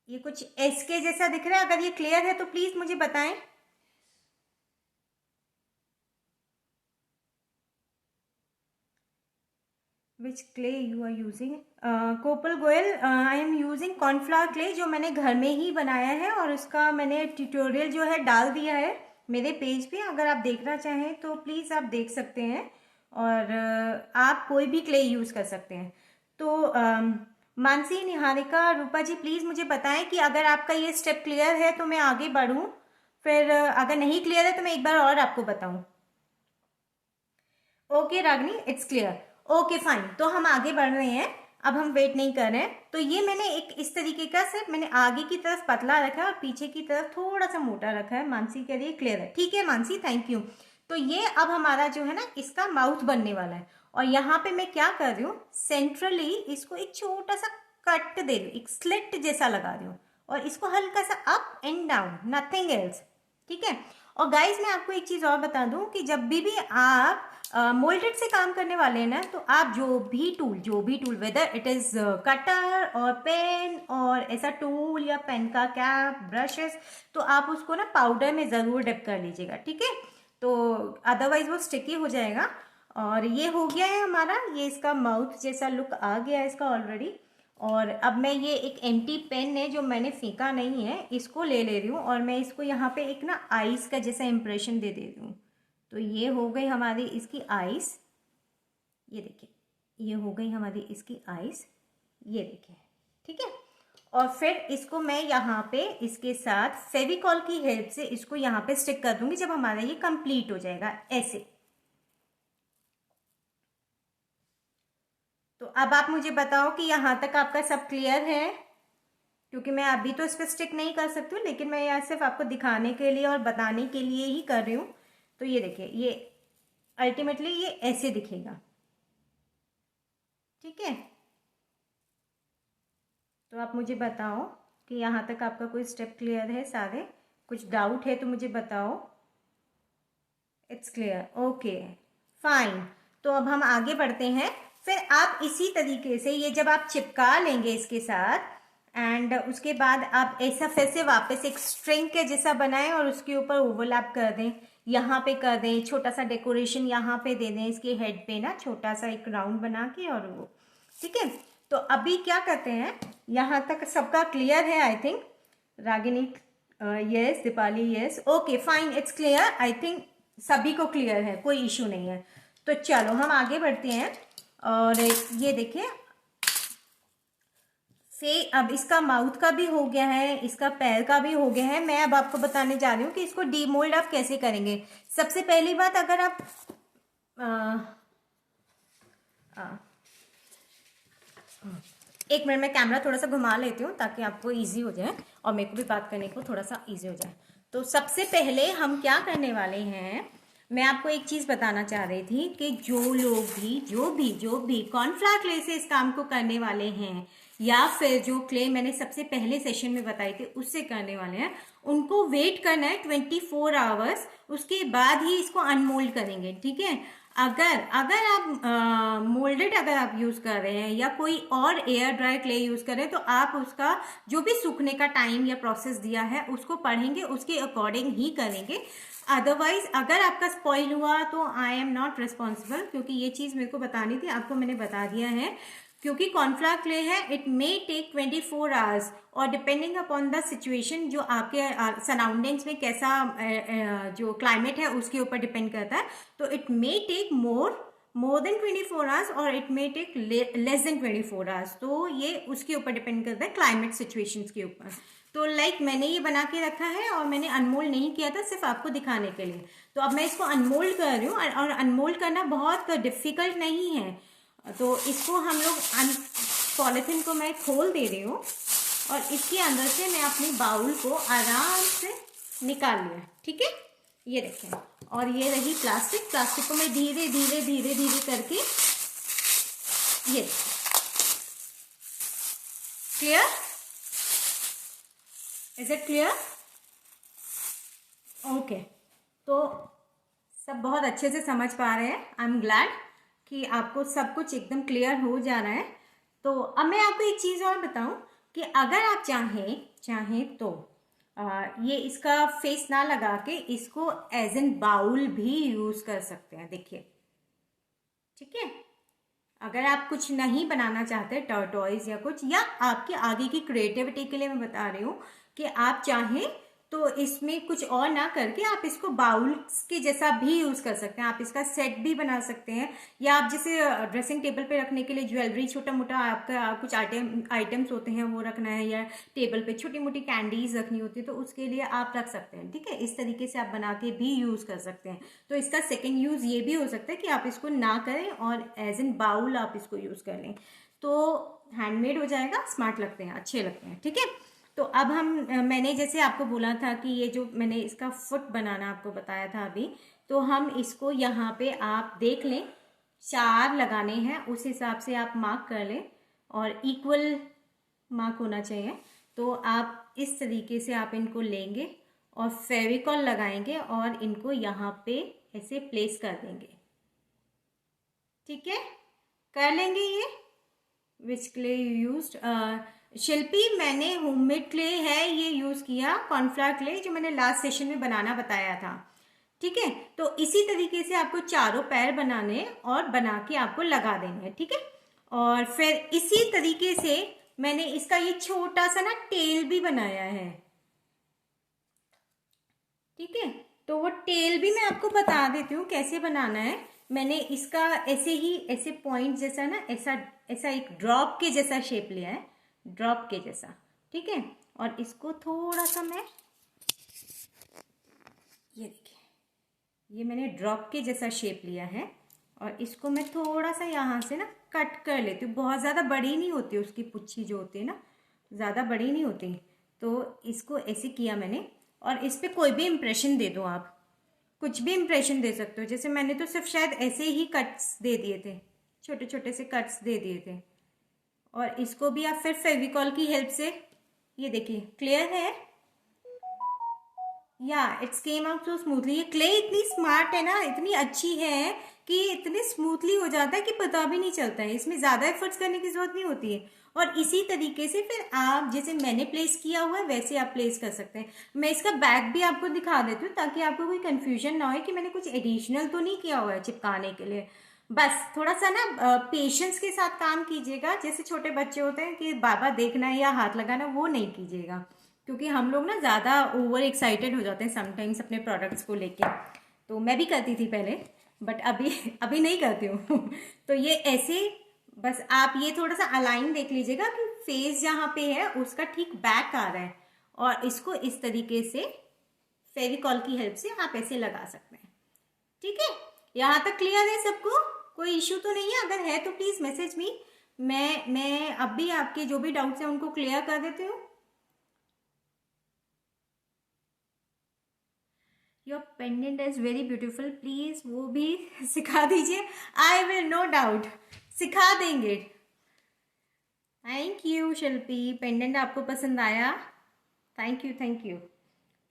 ये कुछ एस के जैसा दिख रहा है। अगर ये क्लियर है तो प्लीज मुझे बताएं। विच क्ले यू आर यूजिंग? कोपल Goyal, I am using cornflour clay जो मैंने घर में ही बनाया है और उसका मैंने ट्यूटोरियल जो है डाल दिया है मेरे पेज पे। अगर आप देखना चाहें तो प्लीज़ आप देख सकते हैं, और आप कोई भी क्ले यूज़ कर सकते हैं। तो मानसी, निहारिका, रूपा जी, प्लीज़ मुझे बताएं कि अगर आपका ये स्टेप क्लियर है तो मैं आगे बढ़ूं, फिर अगर नहीं क्लियर है तो मैं एक बार और आपको बताऊं। Okay Ragini, it's clear. Okay fine, तो हम आगे बढ़ रहे हैं, अब हम वेट नहीं कर रहे हैं। तो ये मैंने एक इस तरीके का सेट मैंने आगे की तरफ पतला रखा है और पीछे की तरफ थोड़ा सा मोटा रखा है। मानसी कह रही है क्लियर है। ठीक है मानसी, थैंक यू। तो ये अब हमारा जो है ना इसका माउथ बनने वाला है, और यहाँ पे मैं क्या कर रही हूँ, सेंट्रली इसको एक छोटा सा कट दे रही हूँ, एक स्लिट जैसा लगा रही हूँ, और इसको हल्का सा up and down, nothing else. ठीक है। और गाइज मैं आपको एक चीज और बता दूं कि जब भी आप मोल्डेड से काम करने वाले हैं ना, तो आप जो भी tool whether it is cutter और पेन और ऐसा टूल या पेन का कैप, ब्रशेस, तो आप उसको ना पाउडर में जरूर डिप कर लीजिएगा। ठीक है, तो अदरवाइज वो स्टिकी हो जाएगा। और ये हो गया है हमारा, ये इसका माउथ जैसा लुक आ गया है इसका ऑलरेडी। और अब मैं ये एक एम्प्टी पेन है जो मैंने फेंका नहीं है, इसको ले रही हूँ और मैं इसको यहाँ पे एक ना आइस का जैसा इम्प्रेशन दे रही हूँ। तो ये हो गई हमारी इसकी आइस, ये देखिए, ये हो गई हमारी इसकी आइस, ये देखिए। ठीक है, और फिर इसको मैं यहाँ पे इसके साथ फेविकॉल की हेल्प से इसको यहाँ पे स्टिक कर दूंगी जब हमारा ये कंप्लीट हो जाएगा ऐसे। तो अब आप मुझे बताओ कि यहाँ तक आपका सब क्लियर है, क्योंकि मैं अभी तो इस पर स्टिक नहीं कर सकती हूँ, लेकिन मैं यहाँ सिर्फ आपको दिखाने के लिए और बताने के लिए ही कर रही हूँ। तो ये देखिए, ये अल्टीमेटली ये ऐसे दिखेगा। ठीक है, तो आप मुझे बताओ कि यहाँ तक आपका कोई स्टेप क्लियर है सारे, कुछ डाउट है तो मुझे बताओ। It's clear, okay fine. तो अब हम आगे बढ़ते हैं। फिर आप इसी तरीके से ये जब आप चिपका लेंगे इसके साथ, एंड उसके बाद आप ऐसा फिर से वापस एक स्ट्रिंग के जैसा बनाएं और उसके ऊपर ओवरलैप कर दें, यहाँ पे कर दें, छोटा सा डेकोरेशन यहाँ पे दे दें इसके हेड पे ना, छोटा सा एक राउंड बना के, और वो। ठीक है, तो अभी क्या करते हैं, यहाँ तक सबका क्लियर है I think. Ragini yes, Deepali yes, okay fine, it's clear, I think सभी को क्लियर है, कोई इशू नहीं है। तो चलो हम आगे बढ़ते हैं। और ये देखिए, अब इसका माउथ का भी हो गया है, इसका पैर का भी हो गया है। मैं अब आपको बताने जा रही हूँ कि इसको डीमोल्ड आप कैसे करेंगे। सबसे पहली बात, अगर आप एक मिनट में कैमरा थोड़ा सा घुमा लेती हूँ ताकि आपको इजी हो जाए और मेरे को भी बात करने को थोड़ा सा इजी हो जाए। तो सबसे पहले हम क्या करने वाले हैं, मैं आपको एक चीज बताना चाह रही थी कि जो लोग भी जो भी कॉर्नफ्लावर क्ले से इस काम को करने वाले हैं, या फिर जो क्ले मैंने सबसे पहले सेशन में बताई थी उससे करने वाले हैं, उनको वेट करना है 24 आवर्स, उसके बाद ही इसको अनमोल्ड करेंगे। ठीक है, अगर आप मोल्डेड अगर आप यूज कर रहे हैं या कोई और एयर ड्राई क्ले यूज कर रहे हैं, तो आप उसका जो भी सूखने का टाइम या प्रोसेस दिया है उसको पढ़ेंगे, उसके अकॉर्डिंग ही करेंगे। अदरवाइज अगर आपका स्पॉइल हुआ तो आई एम नॉट रिस्पॉन्सिबल, क्योंकि ये चीज मेरे को बतानी थी, आपको मैंने बता दिया है। क्योंकि कॉर्नफ्लावर क्ले है, इट मे टेक 24 आवर्स, और डिपेंडिंग अपॉन द सिचुएशन, जो आपके सराउंडिंग्स में कैसा जो क्लाइमेट है उसके ऊपर डिपेंड करता है। तो it may take more than 24 hours और it may take less than 24 hours. तो ये उसके ऊपर डिपेंड करता है, क्लाइमेट सिचुएशंस के ऊपर। तो मैंने ये बना के रखा है और मैंने अनमोल्ड नहीं किया था, सिर्फ आपको दिखाने के लिए। तो अब मैं इसको अनमोल्ड कर रही हूँ, और अनमोल्ड करना बहुत डिफिकल्ट नहीं है। तो इसको हम लोग पॉलिथीन को मैं खोल दे रही हूँ और इसके अंदर से मैं अपनी बाउल को आराम से निकाल लिया। ठीक है, ये देखें, और ये रही प्लास्टिक को मैं धीरे धीरे धीरे धीरे करके, ये clear, is it clear? Okay, तो सब बहुत अच्छे से समझ पा रहे हैं। आई एम ग्लैड कि आपको सब कुछ एकदम क्लियर हो जा रहा है। तो अब मैं आपको एक चीज़ और बताऊं कि अगर आप चाहें तो ये इसका फेस ना लगा के इसको एज एन बाउल भी यूज कर सकते हैं। देखिए, ठीक है, अगर आप कुछ नहीं बनाना चाहते टर्टॉइज या कुछ, या आपकी आगे की क्रिएटिविटी के लिए मैं बता रही हूँ कि आप चाहें तो इसमें कुछ और ना करके आप इसको बाउल्स के जैसा भी यूज कर सकते हैं। आप इसका सेट भी बना सकते हैं, या आप जैसे ड्रेसिंग टेबल पे रखने के लिए ज्वेलरी छोटा मोटा आपका कुछ आइटम्स होते हैं वो रखना है, या टेबल पे छोटी मोटी कैंडीज रखनी होती है तो उसके लिए आप रख सकते हैं। ठीक है, इस तरीके से आप बना के भी यूज कर सकते हैं। तो इसका सेकेंड यूज ये भी हो सकता है कि आप इसको ना करें और एज इन बाउल आप इसको यूज कर लें, तो हैंडमेड हो जाएगा, स्मार्ट लगते हैं, अच्छे लगते हैं। ठीक है, तो अब हम मैंने जैसे आपको बोला था कि ये जो मैंने इसका फुट बनाना आपको बताया था अभी, तो हम इसको यहाँ पे आप देख लें 4 लगाने हैं, उस हिसाब से आप मार्क कर लें और इक्वल मार्क होना चाहिए। तो आप इस तरीके से आप इनको लेंगे और फेविकॉल लगाएंगे और इनको यहाँ पे ऐसे प्लेस कर देंगे। ठीक है, कर लेंगे ये। विच क्ले यू यूज्ड? शिल्पी, मैंने होममेड क्ले है ये यूज किया, कॉर्नफ्लावर क्ले, जो मैंने लास्ट सेशन में बनाना बताया था। ठीक है, तो इसी तरीके से आपको चारों पैर बनाने और बना के आपको लगा देने हैं। ठीक है, और फिर इसी तरीके से मैंने इसका ये छोटा सा ना टेल भी बनाया है। ठीक है, तो वो टेल भी मैं आपको बता देती हूँ कैसे बनाना है। मैंने इसका ऐसे ही ऐसे पॉइंट जैसा ना ऐसा ऐसा एक ड्रॉप के जैसा शेप लिया है, ड्रॉप के जैसा। ठीक है, और इसको थोड़ा सा मैं, ये देखिए, ये मैंने ड्रॉप के जैसा शेप लिया है और इसको मैं थोड़ा सा यहाँ से ना कट कर लेती हूँ। बहुत ज़्यादा बड़ी नहीं होती उसकी पुच्छी जो होती है ना, ज़्यादा बड़ी नहीं होती। तो इसको ऐसे किया मैंने, और इस पर कोई भी इम्प्रेशन दे दो, आप कुछ भी इम्प्रेशन दे सकते हो। जैसे मैंने तो सिर्फ शायद ऐसे ही कट्स दे दिए थे, छोटे छोटे से कट्स दे दिए थे। और इसको भी आप फिर फेविकॉल की हेल्प से, ये देखिए क्लियर है, या it's came out so smoothly. ये क्ले इतनी स्मार्ट है ना, इतनी अच्छी है कि इतने स्मूथली हो जाता है कि पता भी नहीं चलता है। इसमें ज़्यादा एफर्ट्स करने की जरूरत नहीं होती है। और इसी तरीके से फिर आप जैसे मैंने प्लेस किया हुआ है वैसे आप प्लेस कर सकते हैं। मैं इसका बैक भी आपको दिखा देती हूँ ताकि आपको कोई कंफ्यूजन ना हो कि मैंने कुछ एडिशनल तो नहीं किया हुआ है चिपकाने के लिए। बस थोड़ा सा ना पेशेंस के साथ काम कीजिएगा। जैसे छोटे बच्चे होते हैं कि बाबा देखना है या हाथ लगाना, वो नहीं कीजिएगा, क्योंकि हम लोग ना ज़्यादा ओवर एक्साइटेड हो जाते हैं समटाइम्स अपने प्रोडक्ट्स को लेके। तो मैं भी करती थी पहले, बट अभी नहीं करती हूँ। तो ये ऐसे बस आप ये थोड़ा सा अलाइन देख लीजिएगा कि फेस जहाँ पे है उसका ठीक बैक आ रहा है, और इसको इस तरीके से फेविकॉल की हेल्प से आप ऐसे लगा सकते हैं। ठीक है, यहाँ तक क्लियर है सबको? कोई इश्यू तो नहीं है? अगर है तो प्लीज मैसेज मी, मैं अब भी आपके जो भी डाउट्स हैं उनको क्लियर कर देती हूँ। Your pendant is very beautiful, please वो भी सिखा दीजिए। आई विल, नो डाउट सिखा देंगे। थैंक यू शिल्पी, पेंडेंट आपको पसंद आया, थैंक यू थैंक यू।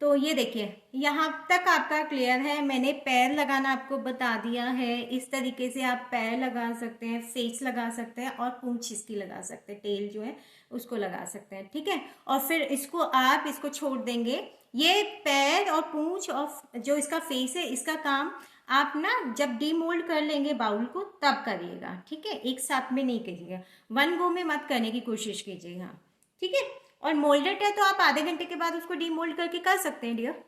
तो ये देखिए यहाँ तक आपका क्लियर है। मैंने पैर लगाना आपको बता दिया है। इस तरीके से आप पैर लगा सकते हैं, फेस लगा सकते हैं और पूंछ इसकी लगा सकते हैं, टेल जो है उसको लगा सकते हैं। ठीक है, और फिर इसको आप इसको छोड़ देंगे। ये पैर और पूंछ और जो इसका फेस है इसका काम आप ना जब डीमोल्ड कर लेंगे बाउल को तब करिएगा। ठीक है, एक साथ में नहीं कीजिएगा, वन गो में मत करने की कोशिश कीजिएगा। ठीक है, और मोल्डेड है तो आप आधे घंटे के बाद उसको डीमोल्ड करके कर सकते हैं डियर।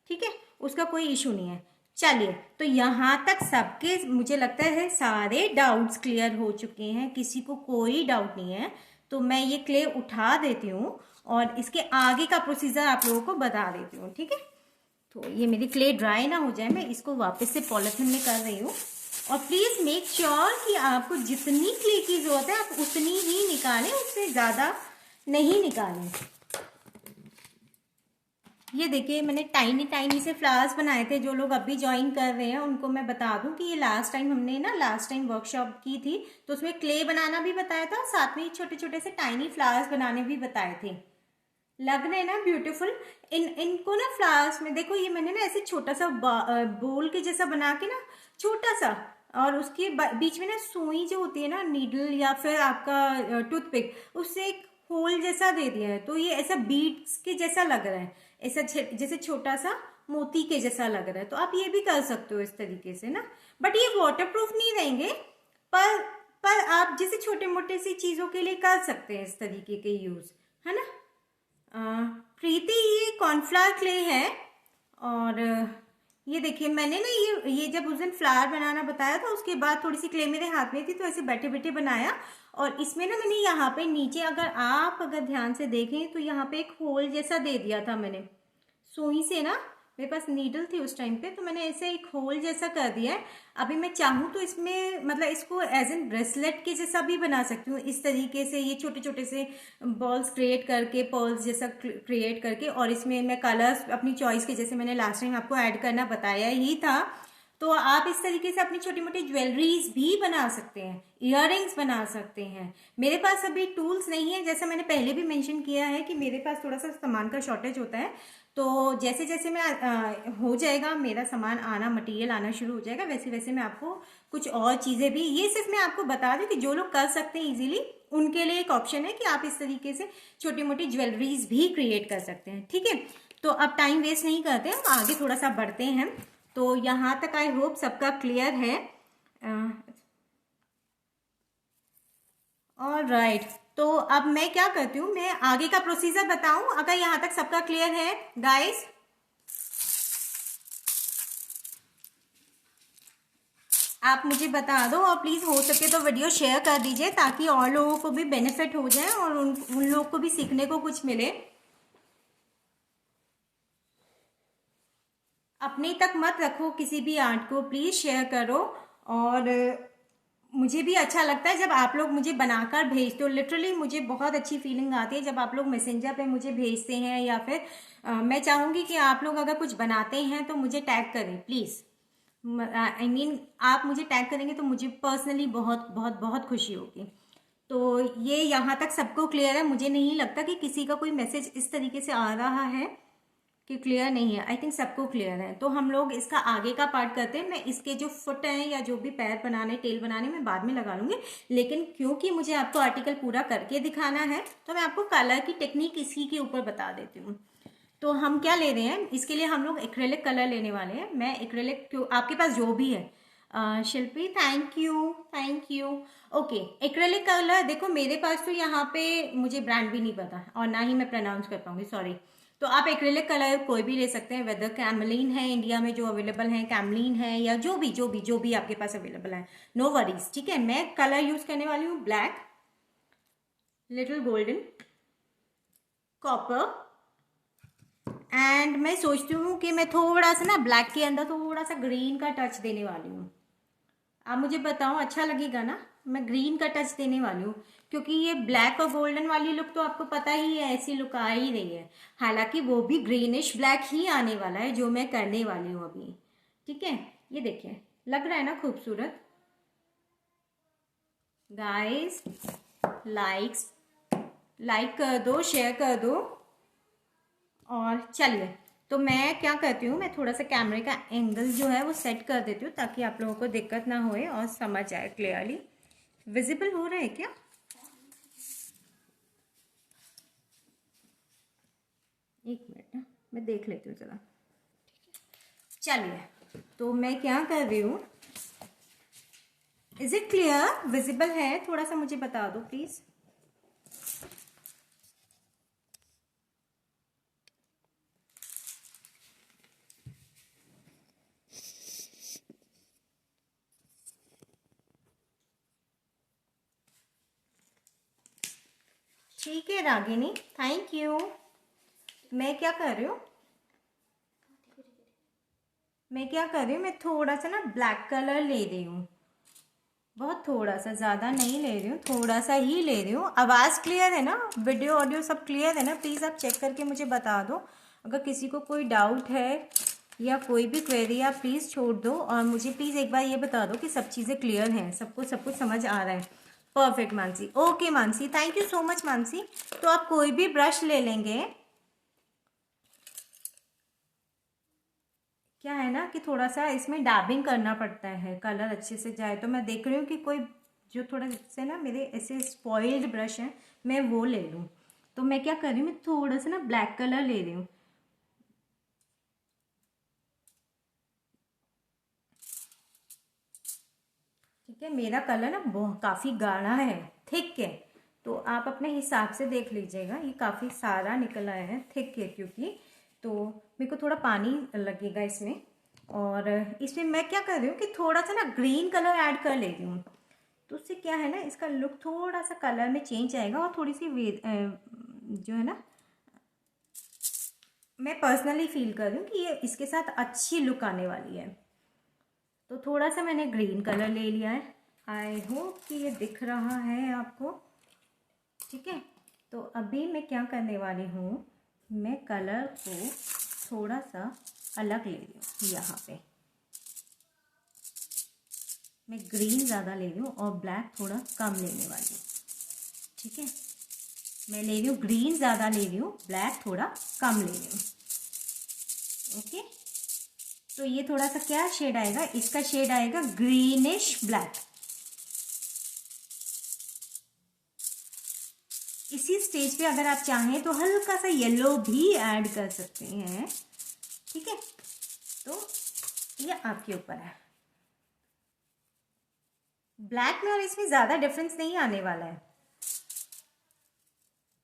ठीक है, उसका कोई इशू नहीं है। चलिए, तो यहाँ तक सबके मुझे लगता है सारे डाउट्स क्लियर हो चुके हैं, किसी को कोई डाउट नहीं है। तो मैं ये क्ले उठा देती हूँ और इसके आगे का प्रोसीजर आप लोगों को बता देती हूँ। ठीक है, तो ये मेरी क्ले ड्राई ना हो जाए, मैं इसको वापस से पॉलिथीन में कर रही हूँ। और प्लीज मेक श्योर कि आपको जितनी क्ले की जरूरत है आप उतनी ही निकालें, उससे ज्यादा नहीं निकालें। ये देखिए मैंने टाइनी टाइनी से फ्लावर्स बनाए थे। जो लोग अभी ज्वाइन कर रहे हैं उनको मैं बता दूं कि ये लास्ट टाइम वर्कशॉप की थी तो उसमें क्ले बनाना भी बताया था, साथ में छोटे छोटे से टाइनी फ्लावर्स बनाने भी बताए थे। लग रहे हैं ना ब्यूटीफुल? इनको ना फ्लावर्स में देखो, ये मैंने ना ऐसे छोटा सा बोल के जैसा बना के ना छोटा सा, और उसके बीच में ना सुई जो होती है ना, नीडल या फिर आपका टूथपिक, उससे एक होल जैसा दे दिया है। तो ये ऐसा बीड्स के जैसा लग रहा है, ऐसा जैसे छोटा सा मोती के जैसा लग रहा है। तो आप ये भी कर सकते हो इस तरीके से ना, बट ये वाटरप्रूफ नहीं रहेंगे, पर पर आप जैसे छोटे मोटे सी चीज़ों के लिए कर सकते हैं इस तरीके के यूज़, है ना। प्रीति, ये कॉर्नफ्लावर क्ले है। और ये देखिए, मैंने ना ये जब उस दिन फ्लावर बनाना बताया था, उसके बाद थोड़ी सी क्ले मेरे हाथ में थी, तो ऐसे बैठे बैठे बनाया। और इसमें ना मैंने यहाँ पे नीचे, अगर ध्यान से देखें तो यहाँ पे एक होल जैसा दे दिया था मैंने सुई से ना, मेरे पास नीडल थी उस टाइम पे, तो मैंने ऐसे एक होल जैसा कर दिया है। अभी मैं चाहूँ तो इसमें मतलब इसको एज एन ब्रेसलेट के जैसा भी बना सकती हूँ, इस तरीके से ये छोटे छोटे से बॉल्स क्रिएट करके, पर्ल्स जैसा क्रिएट करके, और इसमें मैं कलर्स अपनी चॉइस के, जैसे मैंने लास्ट टाइम आपको ऐड करना बताया ही था, तो आप इस तरीके से अपनी छोटी मोटी ज्वेलरीज भी बना सकते हैं, इयररिंग्स बना सकते हैं। मेरे पास अभी टूल्स नहीं है, जैसा मैंने पहले भी मेंशन किया है कि मेरे पास थोड़ा सा सामान का शॉर्टेज होता है, तो जैसे जैसे मैं हो जाएगा मेरा सामान आना, मटेरियल आना शुरू हो जाएगा, वैसे वैसे मैं आपको कुछ और चीज़ें भी, ये सिर्फ मैं आपको बता दूं कि जो लोग कर सकते हैं इजीली, उनके लिए एक ऑप्शन है कि आप इस तरीके से छोटी मोटी ज्वेलरीज भी क्रिएट कर सकते हैं। ठीक है, तो अब टाइम वेस्ट नहीं करते, हम आगे थोड़ा सा बढ़ते हैं। तो यहाँ तक आई होप सबका क्लियर है। ऑलराइट, तो अब मैं क्या करती हूँ, मैं आगे का प्रोसीजर बताऊं, अगर यहाँ तक सबका क्लियर है गाइस। आप मुझे बता दो, और प्लीज हो सके तो वीडियो शेयर कर दीजिए, ताकि और लोगों को भी बेनिफिट हो जाए और उन लोगों को भी सीखने को कुछ मिले। अपने तक मत रखो किसी भी आर्ट को, प्लीज शेयर करो। और मुझे भी अच्छा लगता है जब आप लोग मुझे बनाकर भेजते हो, लिटरली मुझे बहुत अच्छी फीलिंग आती है जब आप लोग मैसेंजर पे मुझे भेजते हैं, या फिर मैं चाहूँगी कि आप लोग अगर कुछ बनाते हैं तो मुझे टैग करें प्लीज़। आई मीन आप मुझे टैग करेंगे तो मुझे पर्सनली बहुत बहुत बहुत खुशी होगी। तो ये यहाँ तक सबको क्लियर है, मुझे नहीं लगता कि किसी का कोई मैसेज इस तरीके से आ रहा है कि क्लियर नहीं है। आई थिंक सबको क्लियर है। तो हम लोग इसका आगे का पार्ट करते हैं। मैं इसके जो फुट हैं या जो भी पैर बनाने, टेल बनाने, मैं बाद में लगा लूंगी, लेकिन क्योंकि मुझे आपको आर्टिकल पूरा करके दिखाना है तो मैं आपको कलर की टेक्निक इसी के ऊपर बता देती हूँ। तो हम क्या ले रहे हैं, इसके लिए हम लोग एक्रेलिक कलर लेने वाले हैं। मैं एक्रेलिक, क्यों, आपके पास जो भी है, Shilpi thank you thank you. Okay, acrylic colour देखो मेरे पास तो यहाँ पे मुझे ब्रांड भी नहीं पता और ना ही मैं प्रोनाउंस कर पाऊंगी, सॉरी। तो आप एक्रेलिक कलर कोई भी ले सकते हैं, वेदर कैमलिन है इंडिया में जो अवेलेबल है, कैमलिन है, या जो भी आपके पास अवेलेबल है, नो वरीज। ठीक है, मैं कलर यूज करने वाली हूँ black, little golden, copper, and मैं सोचती हूँ कि मैं थोड़ा सा ना ब्लैक के अंदर थोड़ा सा ग्रीन का टच देने वाली हूँ। आप मुझे बताओ अच्छा लगेगा ना, मैं ग्रीन का टच देने वाली हूँ, क्योंकि ये ब्लैक और गोल्डन वाली लुक तो आपको पता ही है, ऐसी लुक आ ही रही है। हालांकि वो भी ग्रीनिश ब्लैक ही आने वाला है जो मैं करने वाली हूँ अभी। ठीक है, ये देखिए लग रहा है ना खूबसूरत गाइस। लाइक कर दो, शेयर कर दो। और चलिए, तो मैं क्या करती हूँ, मैं थोड़ा सा कैमरे का एंगल जो है वो सेट कर देती हूँ ताकि आप लोगों को दिक्कत ना होए और समझ आए क्लियरली। विजिबल हो रहा है क्या? एक मिनट ना, मैं देख लेती हूँ जरा। चलिए, तो मैं क्या कर रही हूँ, इज इट क्लियर, विजिबल है? थोड़ा सा मुझे बता दो प्लीज। ठीक है रागिनी, थैंक यू। मैं क्या कर रही हूँ, मैं थोड़ा सा ना ब्लैक कलर ले रही हूँ, बहुत थोड़ा सा, ज़्यादा नहीं ले रही हूँ, थोड़ा सा ही ले रही हूँ। आवाज़ क्लियर है ना, वीडियो ऑडियो सब क्लियर है ना? प्लीज़ आप चेक करके मुझे बता दो। अगर किसी को कोई डाउट है या कोई भी क्वेरी आप प्लीज़ छोड़ दो, और मुझे प्लीज़ एक बार ये बता दो कि सब चीज़ें क्लियर हैं, सबको सब कुछ समझ आ रहा है। Perfect Mansi, okay Mansi, thank you so much Mansi. तो आप कोई भी ब्रश ले लेंगे, क्या है ना कि थोड़ा सा इसमें डैबिंग करना पड़ता है, कलर अच्छे से जाए। तो मैं देख रही हूँ कि कोई जो थोड़ा से ना मेरे ऐसे स्पॉइल्ड ब्रश हैं, मैं वो ले लूँ। तो मैं क्या कर रही हूँ, मैं थोड़ा सा ना ब्लैक कलर ले रही हूँ। ठीक ठीक है, मेरा कलर ना बहुत काफ़ी गाढ़ा है, थिक है, तो आप अपने हिसाब से देख लीजिएगा। ये काफ़ी सारा निकल आया है, थिक है क्योंकि, तो मेरे को थोड़ा पानी लगेगा इसमें। और इसमें मैं क्या कर रही हूँ कि थोड़ा सा ना ग्रीन कलर ऐड कर ले रही हूँ, तो उससे क्या है ना, इसका लुक थोड़ा सा कलर में चेंज आएगा और थोड़ी सी जो है ना, मैं पर्सनली फील कर रही हूँ कि ये इसके साथ अच्छी लुक आने वाली है। तो थोड़ा सा मैंने ग्रीन कलर ले लिया है। आई होप कि ये दिख रहा है आपको। ठीक है, तो अभी मैं क्या करने वाली हूँ, मैं कलर को थोड़ा सा अलग ले रही हूँ। यहाँ पे मैं ग्रीन ज़्यादा ले रही हूँ और ब्लैक थोड़ा कम लेने वाली हूँ। ठीक है, मैं ले रही हूँ ग्रीन ज़्यादा ले रही हूँ, ब्लैक थोड़ा कम ले रही हूँ। ओके, तो ये थोड़ा सा क्या शेड आएगा, इसका शेड आएगा ग्रीनिश ब्लैक। इसी स्टेज पे अगर आप चाहें तो हल्का सा येलो भी ऐड कर सकते हैं। ठीक है, तो ये आपके ऊपर है। ब्लैक में और इसमें ज़्यादा डिफरेंस नहीं आने वाला है।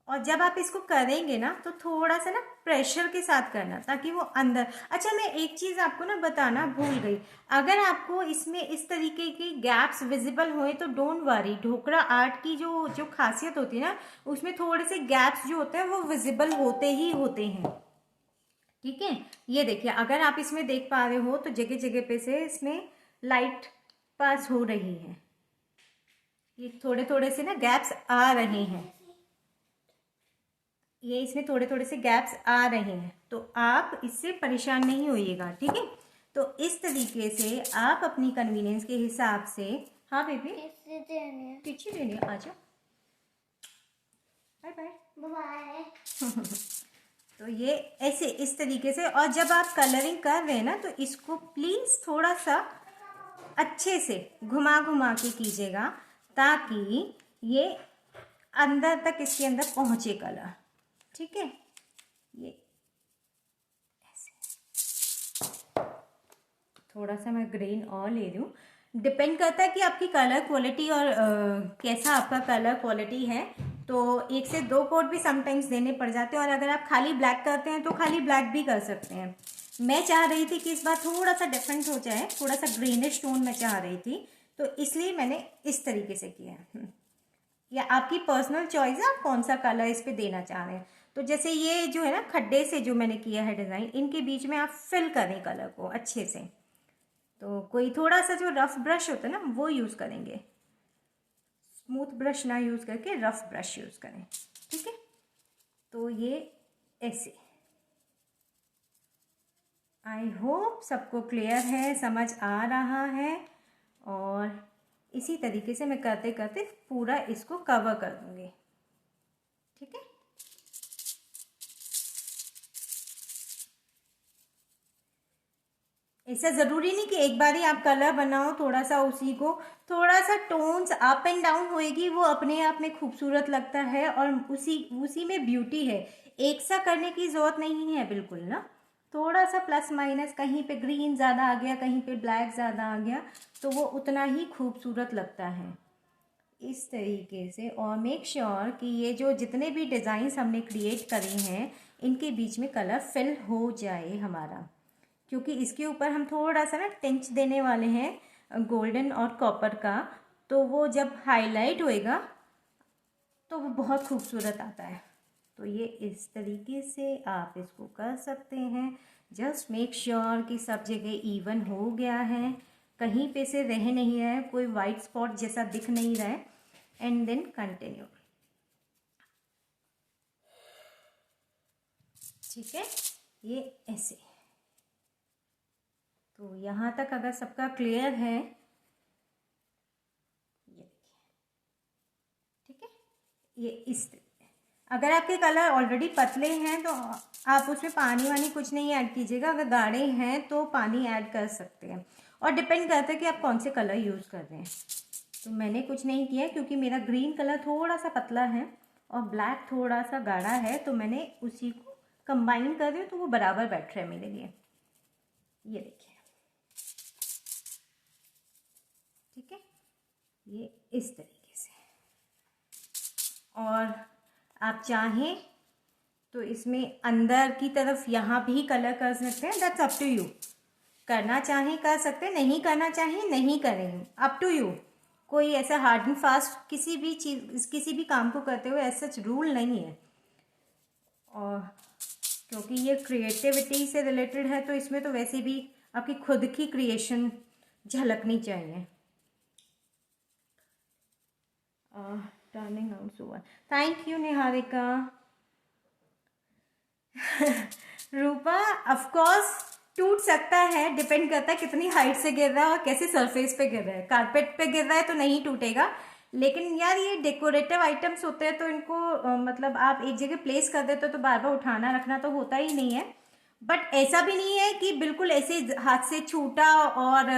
और जब आप इसको करेंगे ना तो थोड़ा सा ना प्रेशर के साथ करना, ताकि वो अंदर। अच्छा, मैं एक चीज़ आपको ना बताना भूल गई, अगर आपको इसमें इस तरीके की गैप्स विजिबल हुए तो डोंट वरी, ढोकरा आर्ट की जो जो खासियत होती है ना, उसमें थोड़े से गैप्स जो होते हैं वो विजिबल होते ही होते हैं। ठीक है, ये देखिए, अगर आप इसमें देख पा रहे हो तो जगह जगह पे से इसमें लाइट पास हो रही है, ये थोड़े थोड़े से ना गैप्स आ रहे हैं, ये इसमें थोड़े थोड़े से गैप्स आ रहे हैं, तो आप इससे परेशान नहीं होइएगा। ठीक है, तो इस तरीके से आप अपनी कन्वीनियंस के हिसाब से। हाँ बेबी, टिची देनी है, आ जाओ, बाय बाय बाय। तो ये ऐसे इस तरीके से, और जब आप कलरिंग कर रहे हैं ना तो इसको प्लीज थोड़ा सा अच्छे से घुमा घुमा के कीजिएगा, ताकि ये अंदर तक इसके अंदर पहुंचे कलर। ठीक है, ये ऐसे थोड़ा सा मैं ग्रीन और ले रही हूँ। डिपेंड करता है कि आपकी कलर क्वालिटी और कैसा आपका कलर क्वालिटी है, तो 1 से 2 कोट भी समटाइम्स देने पड़ जाते हैं। और अगर आप खाली ब्लैक करते हैं तो खाली ब्लैक भी कर सकते हैं। मैं चाह रही थी कि इस बार थोड़ा सा डिफरेंट हो जाए, थोड़ा सा ग्रीनिश टोन मैं चाह रही थी, तो इसलिए मैंने इस तरीके से किया है। या आपकी पर्सनल चॉइस है, आप कौन सा कलर इस पे देना चाह रहे हैं। तो जैसे ये जो है ना खड्डे से जो मैंने किया है डिज़ाइन, इनके बीच में आप फिल करें कलर को अच्छे से। तो कोई थोड़ा सा जो रफ ब्रश होता है ना वो यूज़ करेंगे, स्मूथ ब्रश ना यूज़ करके रफ ब्रश यूज़ करें। ठीक है, तो ये ऐसे। आई होप सबको क्लियर है, समझ आ रहा है। और इसी तरीके से मैं करते करते पूरा इसको कवर कर दूंगी। ठीक है, ऐसा ज़रूरी नहीं कि एक बार ही आप कलर बनाओ, थोड़ा सा उसी को थोड़ा सा टोन्स अप एंड डाउन होएगी, वो अपने आप में खूबसूरत लगता है और उसी उसी में ब्यूटी है। एक सा करने की ज़रूरत नहीं है बिल्कुल ना, थोड़ा सा प्लस माइनस, कहीं पे ग्रीन ज़्यादा आ गया, कहीं पे ब्लैक ज़्यादा आ गया, तो वो उतना ही खूबसूरत लगता है इस तरीके से। और मेक श्योर कि ये जो जितने भी डिज़ाइंस हमने क्रिएट करे हैं इनके बीच में कलर फिल हो जाए हमारा, क्योंकि इसके ऊपर हम थोड़ा सा ना टिंच देने वाले हैं गोल्डन और कॉपर का, तो वो जब हाईलाइट होएगा तो वो बहुत खूबसूरत आता है। तो ये इस तरीके से आप इसको कर सकते हैं। जस्ट मेक श्योर कि सब जगह इवन हो गया है, कहीं पे से रह नहीं रहा है, कोई वाइट स्पॉट जैसा दिख नहीं रहा है। And then continue. ठीक है, ये ऐसे। तो यहाँ तक अगर सबका क्लियर है, ये देखिए। ठीक है, ये इस, अगर आपके कलर ऑलरेडी पतले हैं तो आप उसमें पानी वानी कुछ नहीं ऐड कीजिएगा, अगर गाढ़े हैं तो पानी ऐड कर सकते हैं। और डिपेंड करता है कि आप कौन से कलर यूज़ कर रहे हैं। तो मैंने कुछ नहीं किया क्योंकि मेरा ग्रीन कलर थोड़ा सा पतला है और ब्लैक थोड़ा सा गाढ़ा है, तो मैंने उसी को कंबाइन कर रही हूँ, तो वो बराबर बैठ रहा है मेरे लिए। ये देखिए। ठीक है, ये इस तरीके से। और आप चाहें तो इसमें अंदर की तरफ यहाँ भी कलर कर सकते हैं, दैट्स अप टू यू। करना चाहें कर सकते हैं, नहीं करना चाहें नहीं करेंगे, अप टू यू। कोई ऐसा हार्ड एंड फास्ट किसी भी चीज़ किसी भी काम को करते हुए ऐसा रूल नहीं है। और क्योंकि ये क्रिएटिविटी से रिलेटेड है तो इसमें तो वैसे भी आपकी खुद की क्रिएशन झलकनी चाहिए। Turning out so thank you Niharika. Rupa of course टूट सकता है, डिपेंड करता है कितनी हाइट से गिर रहा है और कैसे सरफेस पे गिर रहा है। कारपेट पे गिर रहा है तो नहीं टूटेगा, लेकिन यार ये डेकोरेटिव आइटम्स होते हैं तो इनको मतलब आप एक जगह प्लेस कर देते हो तो बार बार उठाना रखना तो होता ही नहीं है। बट ऐसा भी नहीं है कि बिल्कुल ऐसे हाथ से छूटा और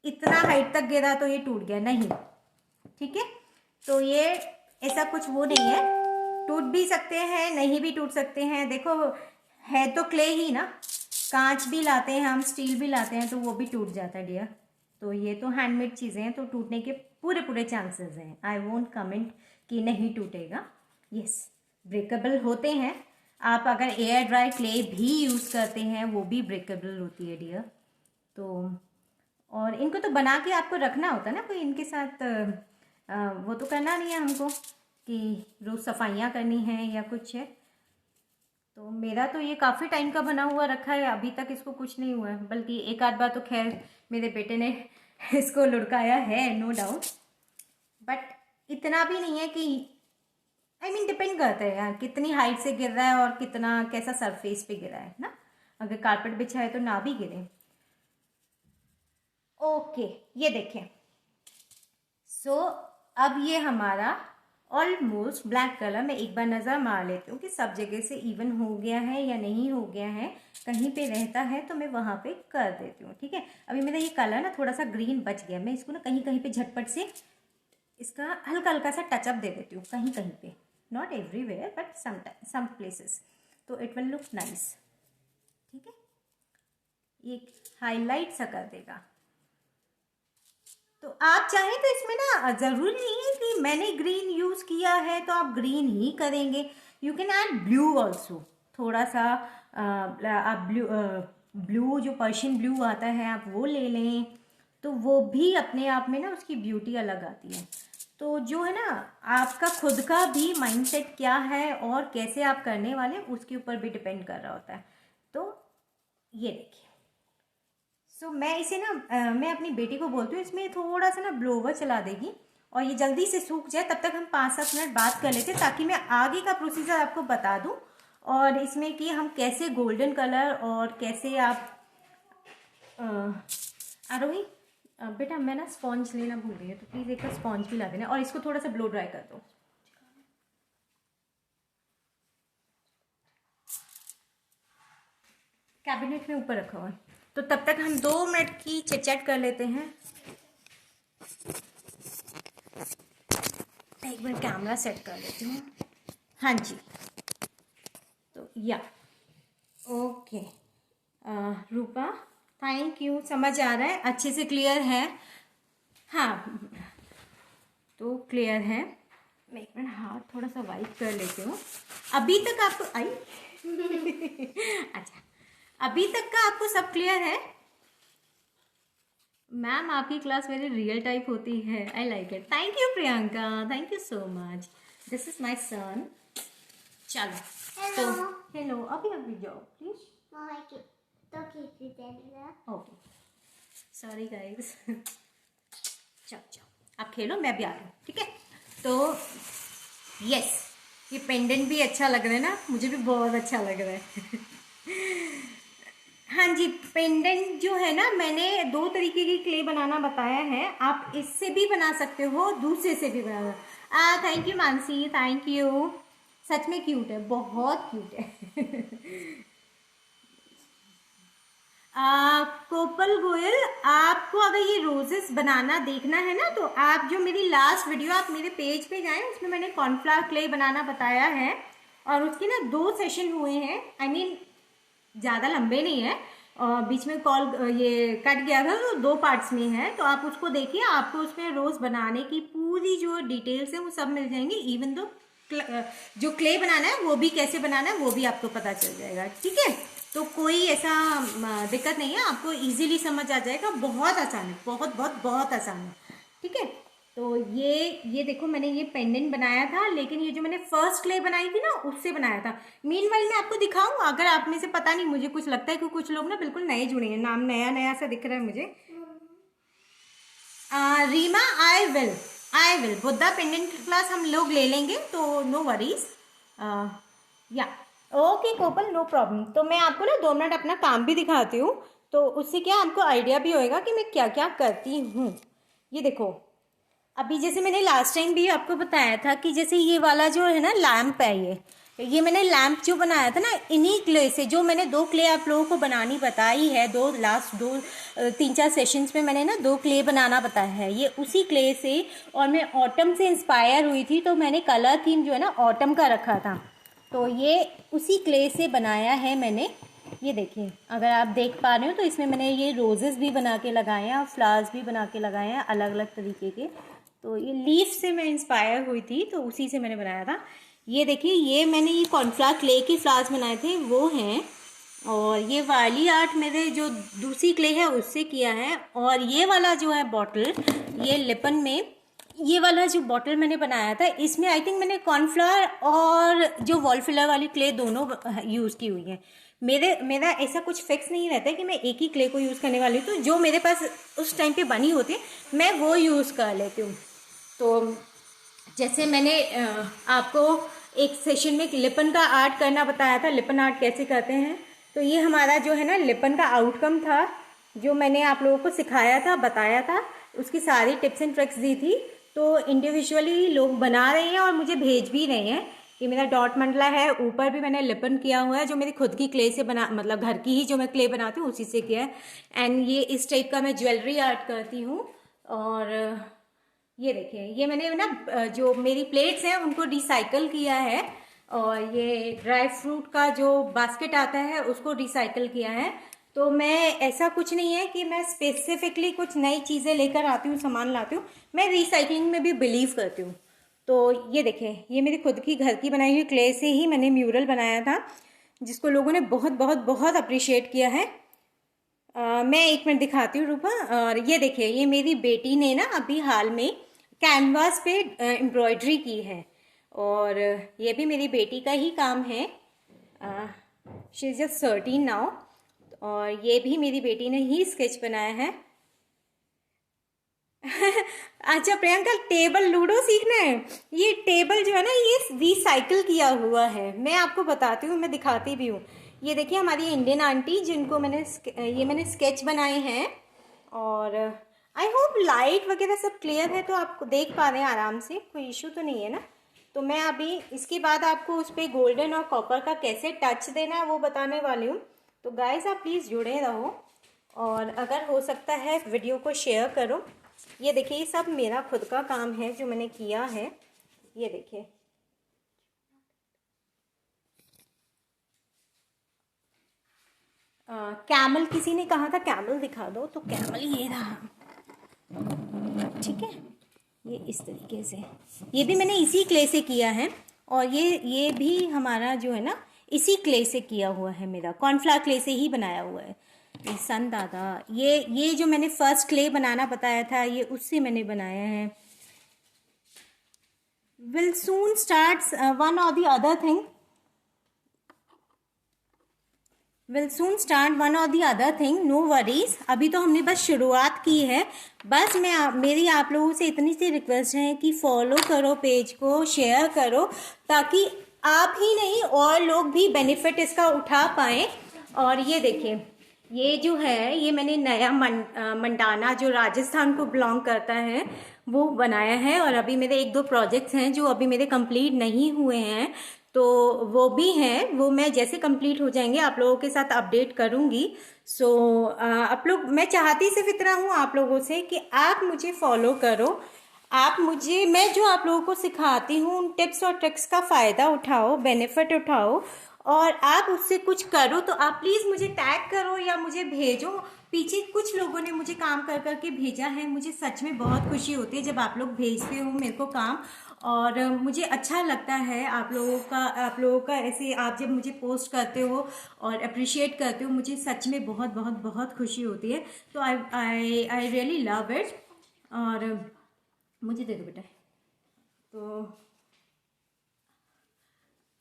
इतना हाइट तक गिरा तो ये टूट गया, नहीं। ठीक है, तो ये ऐसा कुछ वो नहीं है, टूट भी सकते हैं नहीं भी टूट सकते हैं। देखो है तो क्ले ही ना, कांच भी लाते हैं हम, स्टील भी लाते हैं तो वो भी टूट जाता है डियर। तो ये तो हैंडमेड चीज़ें हैं तो टूटने के पूरे पूरे चांसेस हैं। आई वोंट कमेंट कि नहीं टूटेगा, यस ब्रेकेबल होते हैं। आप अगर एयर ड्राई क्ले भी यूज़ करते हैं वो भी ब्रेकेबल होती है डियर। तो और इनको तो बना के आपको रखना होता है ना, कोई इनके साथ वो तो करना नहीं है हमको कि रोज़ सफाइयाँ करनी है या कुछ है। तो मेरा तो ये काफ़ी टाइम का बना हुआ रखा है, अभी तक इसको कुछ नहीं हुआ है, बल्कि एक आध बार तो खैर मेरे बेटे ने इसको लुढ़काया है, नो डाउट। बट इतना भी नहीं है कि डिपेंड करता है यार कितनी हाइट से गिर रहा है और कितना कैसा सरफेस पे गिरा है ना। अगर कारपेट बिछा है तो ना भी गिरे। ओके, ये देखें। सो अब ये हमारा ऑलमोस्ट ब्लैक कलर, मैं एक बार नज़र मार लेती हूँ कि सब जगह से इवन हो गया है या नहीं हो गया है। कहीं पे रहता है तो मैं वहाँ पे कर देती हूँ। ठीक है, अभी मेरा ये कलर ना थोड़ा सा ग्रीन बच गया, मैं इसको ना कहीं कहीं पे झटपट से इसका हल्का हल्का सा टचअप दे देती हूँ कहीं कहीं पे, not everywhere but some places, तो इट विल लुक नाइस। ठीक है, ये हाईलाइट सा कर देगा। तो आप चाहें तो इसमें ना ज़रूरी नहीं है कि मैंने ग्रीन यूज़ किया है तो आप ग्रीन ही करेंगे। You can add blue also, थोड़ा सा आप ब्लू जो पर्शियन ब्लू आता है आप वो ले लें, तो वो भी अपने आप में ना उसकी ब्यूटी अलग आती है। तो जो है ना आपका खुद का भी माइंडसेट क्या है और कैसे आप करने वाले उसके ऊपर भी डिपेंड कर रहा होता है। तो ये देखिए, सो मैं इसे ना मैं अपनी बेटी को बोलती हूँ इसमें थोड़ा सा ना ब्लोवर चला देगी और ये जल्दी से सूख जाए, तब तक हम 5-7 मिनट बात कर लेते हैं ताकि मैं आगे का प्रोसीजर आपको बता दूँ और इसमें कि हम कैसे गोल्डन कलर और कैसे आप आरोही बेटा मैं ना स्पॉन्ज लेना भूल गई है तो प्लीज़ एक स्पॉन्ज भी ला देना और इसको थोड़ा सा ब्लो ड्राई कर दो। कैबिनेट में ऊपर रखा हुआ है। तो तब तक हम 2 मिनट की चिट-चैट कर लेते हैं। एक बार कैमरा सेट कर लेती हूँ। हाँ जी, तो या ओके रूपा थैंक यू, समझ आ रहा है अच्छे से, क्लियर है। हाँ तो क्लियर है। मैं एक मिनट हाथ थोड़ा सा वाइप कर लेती हूँ। अभी तक आपको आई अच्छा, अभी तक का आपको सब क्लियर है? मैम आपकी क्लास वेरी रियल टाइप होती है, I like it. Thank you Priyanka, thank you so much. This is my son. चलो तो हेलो, अभी जाओ प्लीज। Okay sorry guys. चलो आप खेलो, मैं भी आ रही हूँ। ठीक है, तो यस ये पेंडेंट भी अच्छा लग रहा है ना, मुझे भी बहुत अच्छा लग रहा है हाँ जी, पेंडेंट जो है ना मैंने 2 तरीके की क्ले बनाना बताया है, आप इससे भी बना सकते हो, दूसरे से भी बना। Thank you Mansi, thank you. सच में क्यूट है, बहुत क्यूट है कोपल गोयल, आपको अगर ये रोजेस बनाना देखना है ना तो आप जो मेरी लास्ट वीडियो, आप मेरे पेज पे जाएं, उसमें मैंने कॉर्नफ्लावर क्ले बनाना बताया है और उसके ना 2 सेशन हुए हैं। ज़्यादा लंबे नहीं है, बीच में कॉल ये कट गया था, तो 2 पार्ट्स में है, तो आप उसको देखिए, आपको उसमें रोज़ बनाने की पूरी जो डिटेल्स है वो सब मिल जाएंगे। इवन दो जो क्ले बनाना है वो भी कैसे बनाना है वो भी आपको पता चल जाएगा, ठीक है। तो कोई ऐसा दिक्कत नहीं है, आपको इजीली समझ आ जाएगा, बहुत आसान है, बहुत बहुत बहुत आसान है, ठीक है। तो ये देखो, मैंने ये पेंडेंट बनाया था, लेकिन ये जो मैंने फर्स्ट क्ले बनाई थी ना उससे बनाया था। मीनवाइल मैं आपको दिखाऊं, अगर आप में से पता नहीं, मुझे कुछ लगता है कि कुछ लोग ना बिल्कुल नए जुड़े हैं, नाम नया नया सा दिख रहा है मुझे। Reema, I will Buddha pendant class हम लोग ले लेंगे, तो no worries. Yeah okay Kopal, no problem. तो मैं आपको ना 2 मिनट अपना काम भी दिखाती हूँ, तो उससे क्या आपको आइडिया भी होएगा कि मैं क्या क्या करती हूँ। ये देखो, अभी जैसे मैंने लास्ट टाइम भी आपको बताया था कि जैसे ये वाला जो है ना लैम्प है, ये मैंने लैम्प जो बनाया था ना इन्हीं क्ले से, जो मैंने 2 क्ले आप लोगों को बनानी बताई है, लास्ट 3-4 सेशंस में मैंने ना 2 क्ले बनाना बताया है, ये उसी क्ले से। और मैं ऑटम से इंस्पायर हुई थी, तो मैंने कलर थीम जो है ना ऑटम का रखा था, तो ये उसी क्ले से बनाया है मैंने। ये देखिए, अगर आप देख पा रहे हो तो इसमें मैंने ये रोजेस भी बना के लगाए हैं और फ्लावर्स भी बना के लगाए हैं अलग अलग तरीके के। तो ये लीफ से मैं इंस्पायर हुई थी, तो उसी से मैंने बनाया था। ये देखिए, ये मैंने ये कॉर्नफ्लावर क्ले के फ्लावर्स बनाए थे वो हैं, और ये वाली आर्ट मेरे जो दूसरी क्ले है उससे किया है। और ये वाला जो है बॉटल, ये लिपन में ये वाला जो बॉटल मैंने बनाया था, इसमें आई थिंक मैंने कॉर्नफ्लावर और जो वॉल फिलर वाली क्ले दोनों यूज़ की हुई है। मेरा ऐसा कुछ फिक्स नहीं रहता है कि मैं एक ही क्ले को यूज़ करने वाली हूँ, तो जो मेरे पास उस टाइम पे बनी होती है मैं वो यूज़ कर लेती हूँ। तो जैसे मैंने आपको एक सेशन में लिपन का आर्ट करना बताया था, लिपन आर्ट कैसे करते हैं, तो ये हमारा जो है ना लिपन का आउटकम था, जो मैंने आप लोगों को सिखाया था, बताया था, उसकी सारी टिप्स एंड ट्रिक्स दी थी। तो इंडिविजुअली लोग बना रहे हैं और मुझे भेज भी रहे हैं। ये मेरा डॉट मंडला है, ऊपर भी मैंने लिपन किया हुआ है, जो मेरी खुद की क्ले से बना, मतलब घर की ही जो मैं क्ले बनाती हूँ उसी से किया है। एंड ये इस टाइप का मैं ज्वेलरी आर्ट करती हूँ। और ये देखिए, ये मैंने ना जो मेरी प्लेट्स हैं उनको रिसाइकल किया है, और ये ड्राई फ्रूट का जो बास्केट आता है उसको रिसाइकल किया है। तो मैं ऐसा कुछ नहीं है कि मैं स्पेसिफिकली कुछ नई चीज़ें लेकर आती हूँ, सामान लाती हूँ, मैं रिसाइकलिंग में भी बिलीव करती हूँ। तो ये देखिए, ये मेरी खुद की घर की बनाई हुई क्ले से ही मैंने म्यूरल बनाया था, जिसको लोगों ने बहुत बहुत बहुत अप्रिशिएट किया है। मैं 1 मिनट दिखाती हूँ रूपा। और ये देखिए, ये मेरी बेटी ने ना अभी हाल में कैनवास पे एम्ब्रॉयडरी की है, और ये भी मेरी बेटी का ही काम है। शी इज़ जस्ट 13 नाउ, और ये भी मेरी बेटी ने ही स्केच बनाया है। अच्छा प्रियंका, टेबल लूडो सीखना है? ये टेबल जो है ना ये रिसाइकिल किया हुआ है, मैं आपको बताती हूँ, मैं दिखाती भी हूँ। ये देखिए, हमारी इंडियन आंटी जिनको मैंने स्केच बनाए हैं, और आई होप लाइट वगैरह सब क्लियर है, तो आपको देख पा रहे हैं आराम से, कोई इशू तो नहीं है ना। तो मैं अभी इसके बाद आपको उस पर गोल्डन और कॉपर का कैसे टच देना है वो बताने वाली हूँ। तो गाइस, आप प्लीज़ जुड़े रहो, और अगर हो सकता है वीडियो को शेयर करो। ये देखिए, ये सब मेरा खुद का काम है जो मैंने किया है। ये देखिए, कैमल किसी ने कहा था कैमल दिखा दो, तो कैमल ये रहा, ठीक है। ये इस तरीके से, ये भी मैंने इसी क्ले से किया है, और ये भी हमारा जो है ना इसी क्ले से किया हुआ है, मेरा कॉर्नफ्लावर क्ले से ही बनाया हुआ है। ये सन दादा, ये जो मैंने फर्स्ट क्ले बनाना बताया था, ये उससे मैंने बनाया है। Will soon start one or the other thing, will soon start one or the other thing, no worries. अभी तो हमने बस शुरुआत की है। बस मेरी आप लोगों से इतनी सी रिक्वेस्ट है कि फॉलो करो पेज को, शेयर करो, ताकि आप ही नहीं और लोग भी बेनिफिट इसका उठा पाएँ। और ये देखिए, ये जो है ये मैंने नया मंडाना जो राजस्थान को बिलोंग करता है वो बनाया है, और अभी मेरे 1-2 प्रोजेक्ट्स हैं जो अभी मेरे कंप्लीट नहीं हुए हैं, तो वो भी हैं, वो मैं जैसे कंप्लीट हो जाएंगे आप लोगों के साथ अपडेट करूंगी। सो आप लोग, मैं चाहती सिर्फ इतना हूँ आप लोगों से कि आप मुझे फॉलो करो, मैं जो आप लोगों को सिखाती हूँ उन टिप्स और ट्रिक्स का फ़ायदा उठाओ, बेनिफिट उठाओ, और आप उससे कुछ करो तो आप प्लीज़ मुझे टैग करो या मुझे भेजो। पीछे कुछ लोगों ने मुझे काम कर करके भेजा है, मुझे सच में बहुत खुशी होती है जब आप लोग भेजते हो मेरे को काम, और मुझे अच्छा लगता है आप लोगों का ऐसे आप जब मुझे पोस्ट करते हो और अप्रिशिएट करते हो, मुझे सच में बहुत बहुत बहुत खुशी होती है। तो आई रियली लव इट। और मुझे दे दो बेटा। तो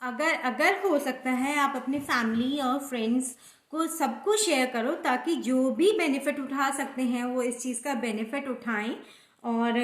अगर अगर हो सकता है आप अपने फैमिली और फ्रेंड्स को सबको शेयर करो, ताकि जो भी बेनिफिट उठा सकते हैं वो इस चीज़ का बेनिफिट उठाएं और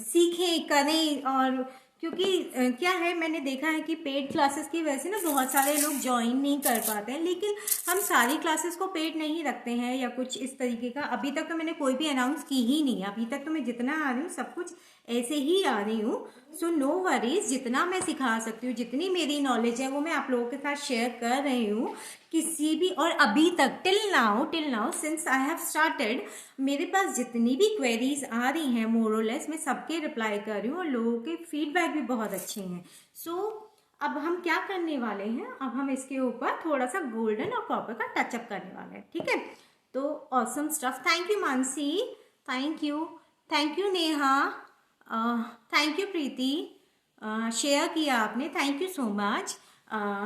सीखें करें। और क्योंकि क्या है, मैंने देखा है कि पेड क्लासेस की वजह से ना बहुत सारे लोग ज्वाइन नहीं कर पाते हैं, लेकिन हम सारी क्लासेस को पेड नहीं रखते हैं या कुछ इस तरीके का। अभी तक तो मैंने कोई भी अनाउंस की ही नहीं है, अभी तक तो मैं जितना आ रही हूँ सब कुछ ऐसे ही आ रही हूँ। सो नो वरीज, जितना मैं सिखा सकती हूँ, जितनी मेरी नॉलेज है वो मैं आप लोगों के साथ शेयर कर रही हूँ। किसी भी, और अभी तक till now since I have started, मेरे पास जितनी भी क्वेरीज आ रही हैं मोरलेस मैं सबके रिप्लाई कर रही हूँ और लोगों के फीडबैक भी बहुत अच्छे हैं। सो अब हम क्या करने वाले हैं, अब हम इसके ऊपर थोड़ा सा गोल्डन और कॉपर का टचअप करने वाले हैं, ठीक है। तो awesome stuff. Thank you Mansi, thank you, thank you Neha, thank you Preeti, share किया आपने, थैंक यू सो मच।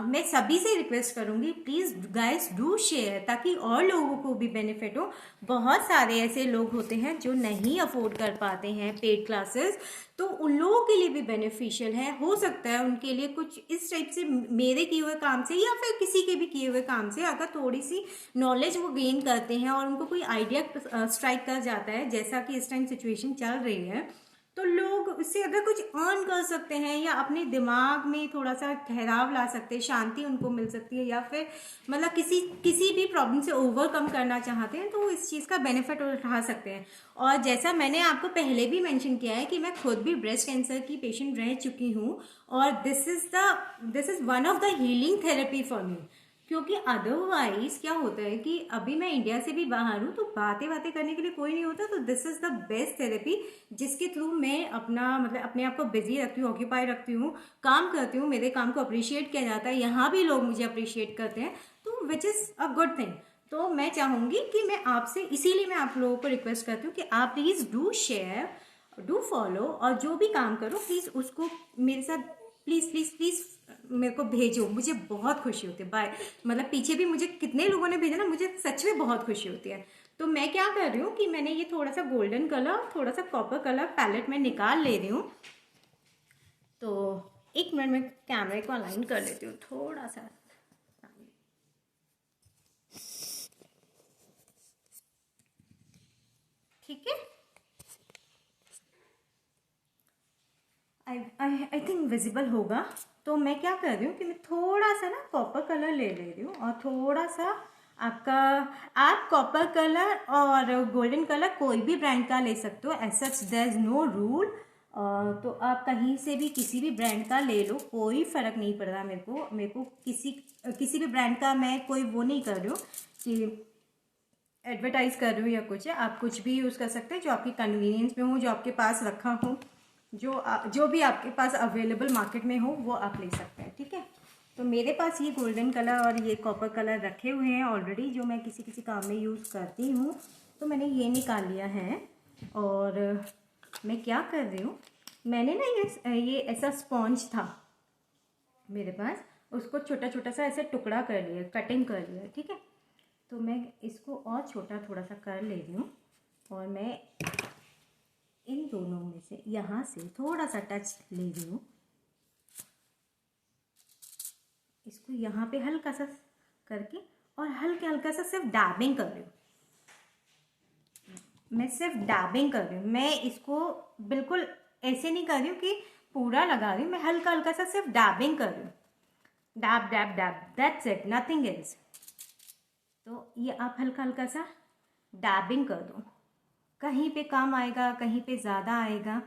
मैं सभी से रिक्वेस्ट करूंगी प्लीज़ गाइस डू शेयर, ताकि और लोगों को भी बेनिफिट हो। बहुत सारे ऐसे लोग होते हैं जो नहीं अफोर्ड कर पाते हैं पेड क्लासेस, तो उन लोगों के लिए भी बेनिफिशियल है। हो सकता है उनके लिए कुछ इस टाइप से मेरे किए हुए काम से या फिर किसी के भी किए हुए काम से अगर थोड़ी सी नॉलेज वो गेन करते हैं और उनको कोई आइडिया स्ट्राइक कर जाता है, जैसा कि इस टाइम सिचुएशन चल रही है, तो लोग उससे अगर कुछ अर्न कर सकते हैं या अपने दिमाग में थोड़ा सा ठहराव ला सकते हैं, शांति उनको मिल सकती है, या फिर मतलब किसी किसी भी प्रॉब्लम से ओवरकम करना चाहते हैं तो वो इस चीज़ का बेनिफिट उठा सकते हैं। और जैसा मैंने आपको पहले भी मेंशन किया है कि मैं खुद भी ब्रेस्ट कैंसर की पेशेंट रह चुकी हूँ, और this is one of the healing therapy for me. क्योंकि अदरवाइज क्या होता है कि अभी मैं इंडिया से भी बाहर हूँ तो बातें बातें करने के लिए कोई नहीं होता, तो this is the best therapy जिसके थ्रू मैं अपना मतलब अपने आप को बिजी रखती हूँ, ऑक्यूपाई रखती हूँ, काम करती हूँ, मेरे काम को अप्रिशिएट किया जाता है, यहाँ भी लोग मुझे अप्रिशिएट करते हैं, तो which is a good thing. तो मैं चाहूँगी कि मैं आपसे, इसीलिए मैं आप लोगों को रिक्वेस्ट करती हूँ कि आप please do share, do follow, और जो भी काम करो प्लीज़ उसको मेरे साथ प्लीज़ प्लीज़ प्लीज़ मेरे को भेजो, मुझे बहुत खुशी होती है। बाय, मतलब पीछे भी मुझे कितने लोगों ने भेजा ना, मुझे सच में बहुत खुशी होती है। तो मैं क्या कर रही हूँ कि मैंने ये थोड़ा सा गोल्डन कलर, थोड़ा सा कॉपर कलर पैलेट में निकाल ले रही हूँ। तो एक मिनट में कैमरे को अलाइन कर लेती हूँ थोड़ा सा, ठीक है। आई थिंक विजिबल होगा। तो मैं क्या कर रही हूँ कि मैं थोड़ा सा ना कॉपर कलर ले रही हूँ, और थोड़ा सा आपका, आप कॉपर कलर और गोल्डन कलर कोई भी ब्रांड का ले सकते हो, as such there is no rule. तो आप कहीं से भी किसी भी ब्रांड का ले लो, कोई फ़र्क नहीं पड़ रहा मेरे को किसी भी ब्रांड का मैं कोई वो नहीं कर रही हूँ कि एडवर्टाइज कर रही हूँ या कुछ है। आप कुछ भी यूज़ कर सकते हैं जो आपकी कन्वीनियंस में हो, जो आपके पास रखा हो, जो भी आपके पास अवेलेबल मार्केट में हो वो आप ले सकते हैं, ठीक है। तो मेरे पास ये गोल्डन कलर और ये कॉपर कलर रखे हुए हैं ऑलरेडी, जो मैं किसी किसी काम में यूज़ करती हूँ, तो मैंने ये निकाल लिया है। और मैं क्या कर रही हूँ, मैंने ना ये ऐसा स्पॉन्ज था मेरे पास, उसको छोटा छोटा सा ऐसे टुकड़ा कर लिया, कटिंग कर लिया, ठीक है। तो मैं इसको और छोटा थोड़ा सा कर ले रही हूँ, और मैं इन दोनों में से यहाँ से थोड़ा सा टच ले रही हूँ, इसको यहाँ पे हल्का सा करके, और हल्का सा सिर्फ डैबिंग कर रही हूँ। मैं सिर्फ डैबिंग कर रही हूँ, मैं इसको बिल्कुल ऐसे नहीं कर रही हूँ कि पूरा लगा रही हूँ, मैं हल्का हल्का सा सिर्फ डैबिंग कर रही हूँ। Dab dab dab, that's it, nothing else. तो ये आप हल्का हल्का सा डैबिंग कर दो, कहीं पे कम आएगा कहीं पे ज़्यादा आएगा,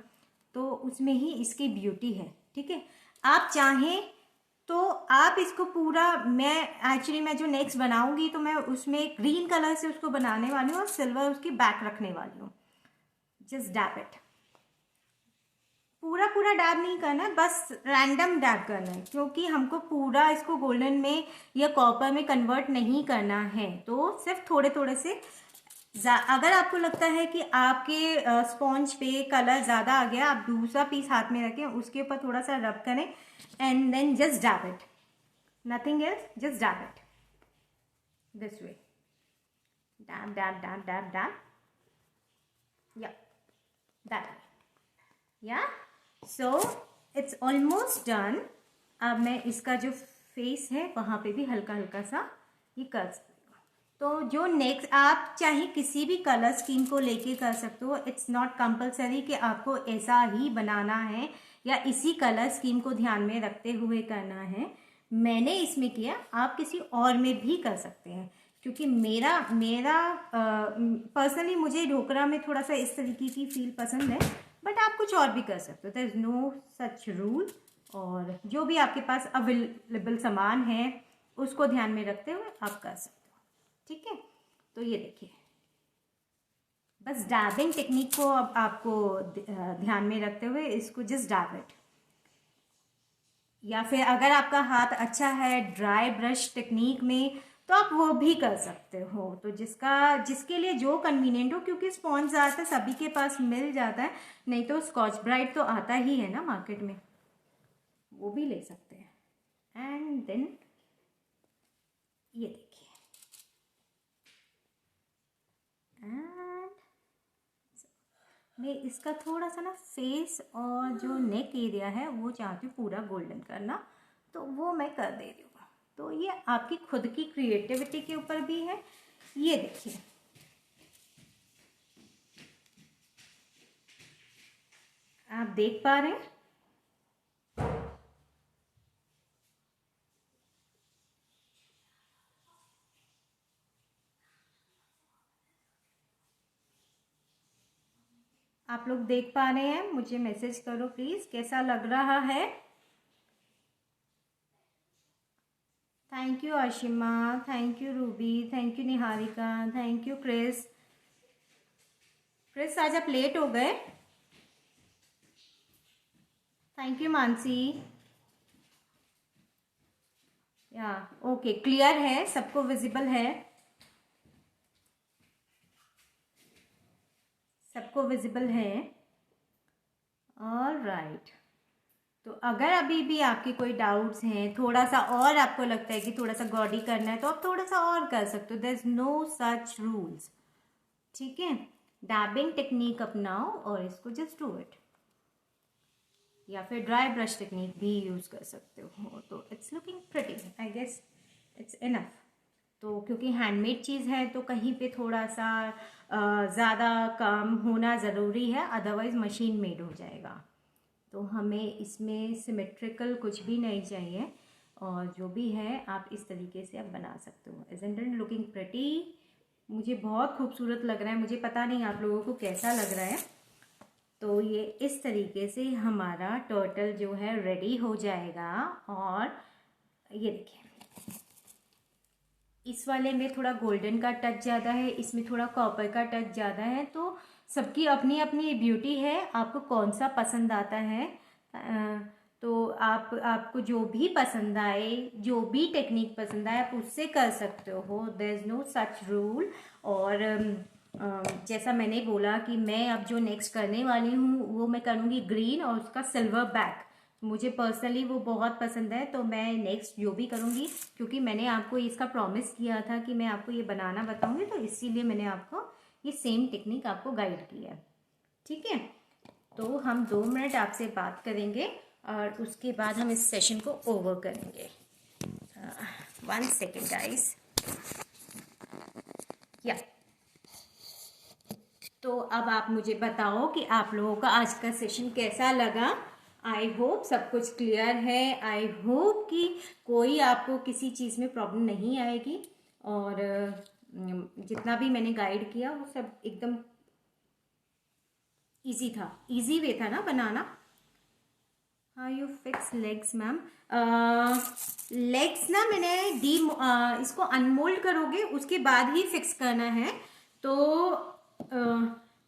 तो उसमें ही इसकी ब्यूटी है, ठीक है। आप चाहें तो आप इसको पूरा, मैं जो नेक्स्ट बनाऊंगी तो मैं उसमें ग्रीन कलर से उसको बनाने वाली हूँ और सिल्वर उसकी बैक रखने वाली हूँ। जस्ट डैप इट, पूरा पूरा डैब नहीं करना है, बस रैंडम डैब करना है, क्योंकि हमको पूरा इसको गोल्डन में या कॉपर में कन्वर्ट नहीं करना है। तो सिर्फ थोड़े थोड़े से अगर आपको लगता है कि आपके स्पॉन्ज पे कलर ज़्यादा आ गया, आप दूसरा पीस हाथ में रखें, उसके ऊपर थोड़ा सा रब करें and then just dab it, nothing else, just dab it this way, dab dab dab dab dab, या दैट वे, या सो इट्स ऑलमोस्ट डन। अब मैं इसका जो फेस है वहाँ पे भी हल्का हल्का सा ये कर सकती हूँ। तो जो नेक्स्ट, आप चाहे किसी भी कलर स्कीम को लेके कर सकते हो, इट्स नॉट कंपलसरी कि आपको ऐसा ही बनाना है या इसी कलर स्कीम को ध्यान में रखते हुए करना है। मैंने इसमें किया, आप किसी और में भी कर सकते हैं, क्योंकि मेरा मेरा पर्सनली मुझे ढोकरा में थोड़ा सा इस तरीके की फील पसंद है, बट आप कुछ और भी कर सकते हो, there is no such rule. और जो भी आपके पास अवेलेबल सामान है उसको ध्यान में रखते हुए आप कर सकते हो, ठीक है। तो ये देखिए, बस डैबिंग टेक्निक को अब आपको ध्यान में रखते हुए इसको जस्ट डैब इट, या फिर अगर आपका हाथ अच्छा है ड्राई ब्रश टेक्निक में तो आप वो भी कर सकते हो। तो जिसके लिए जो कन्वीनियंट हो, क्योंकि स्पॉन्ज ज़्यादातर सभी के पास मिल जाता है, नहीं तो स्कॉच ब्राइट तो आता ही है ना मार्केट में, वो भी ले सकते हैं। एंड देन ये देखिए, एंड मैं इसका थोड़ा सा ना फेस और जो नेक एरिया है वो चाहती हूँ पूरा गोल्डन करना, तो वो मैं कर दे रही हूँ। तो ये आपकी खुद की क्रिएटिविटी के ऊपर भी है। ये देखिए, आप देख पा रहे हैं, आप लोग देख पा रहे हैं, मुझे मैसेज करो प्लीज कैसा लग रहा है। Thank you Ashima, thank you Ruby, thank you Niharika, thank you Chris. Chris आज आप लेट हो गए। थैंक यू मानसी। या ओके, क्लियर है, सबको विजिबल है, सबको विजिबल है। All right. तो अगर अभी भी आपके कोई डाउट्स हैं, थोड़ा सा और आपको लगता है कि थोड़ा सा गॉडी करना है, तो आप थोड़ा सा और कर सकते हो, there is no such rules, ठीक है। डैबिंग टेक्निक अपनाओ और इसको जस्ट डू इट, या फिर ड्राई ब्रश टेक्निक भी यूज कर सकते हो। तो it's looking pretty, I guess it's enough. तो क्योंकि हैंडमेड चीज़ है तो कहीं पे थोड़ा सा ज़्यादा काम होना ज़रूरी है, अदरवाइज मशीन मेड हो जाएगा। तो हमें इसमें सिमेट्रिकल कुछ भी नहीं चाहिए, और जो भी है आप इस तरीके से आप बना सकते हो। Isn't it looking pretty? मुझे बहुत खूबसूरत लग रहा है, मुझे पता नहीं आप लोगों को कैसा लग रहा है। तो ये इस तरीके से हमारा टर्टल जो है रेडी हो जाएगा। और ये देखिए, इस वाले में थोड़ा गोल्डन का टच ज़्यादा है, इसमें थोड़ा कॉपर का टच ज़्यादा है। तो सबकी अपनी अपनी ब्यूटी है, आपको कौन सा पसंद आता है। तो आपको जो भी पसंद आए, जो भी टेक्निक पसंद आए, आप उससे कर सकते हो, there is no such rule. और जैसा मैंने बोला कि मैं अब जो नेक्स्ट करने वाली हूँ वो मैं करूँगी ग्रीन और उसका सिल्वर बैक। मुझे पर्सनली वो बहुत पसंद है, तो मैं नेक्स्ट जो भी करूँगी, क्योंकि मैंने आपको इसका प्रॉमिस किया था कि मैं आपको ये बनाना बताऊँगी, तो इसीलिए मैंने आपको ये सेम टेक्निक आपको गाइड किया, ठीक है। तो हम 2 मिनट आपसे बात करेंगे और उसके बाद हम इस सेशन को ओवर करेंगे। 1 सेकेंड गाइस। या तो अब आप मुझे बताओ कि आप लोगों का आज का सेशन कैसा लगा। आई होप सब कुछ क्लियर है, आई होप कि कोई आपको किसी चीज़ में प्रॉब्लम नहीं आएगी, और जितना भी मैंने गाइड किया वो सब एकदम इजी था, इजी वे था ना बनाना। हाँ, you fix legs ma'am. Legs ना मैंने इसको अनमोल्ड करोगे उसके बाद ही फिक्स करना है। तो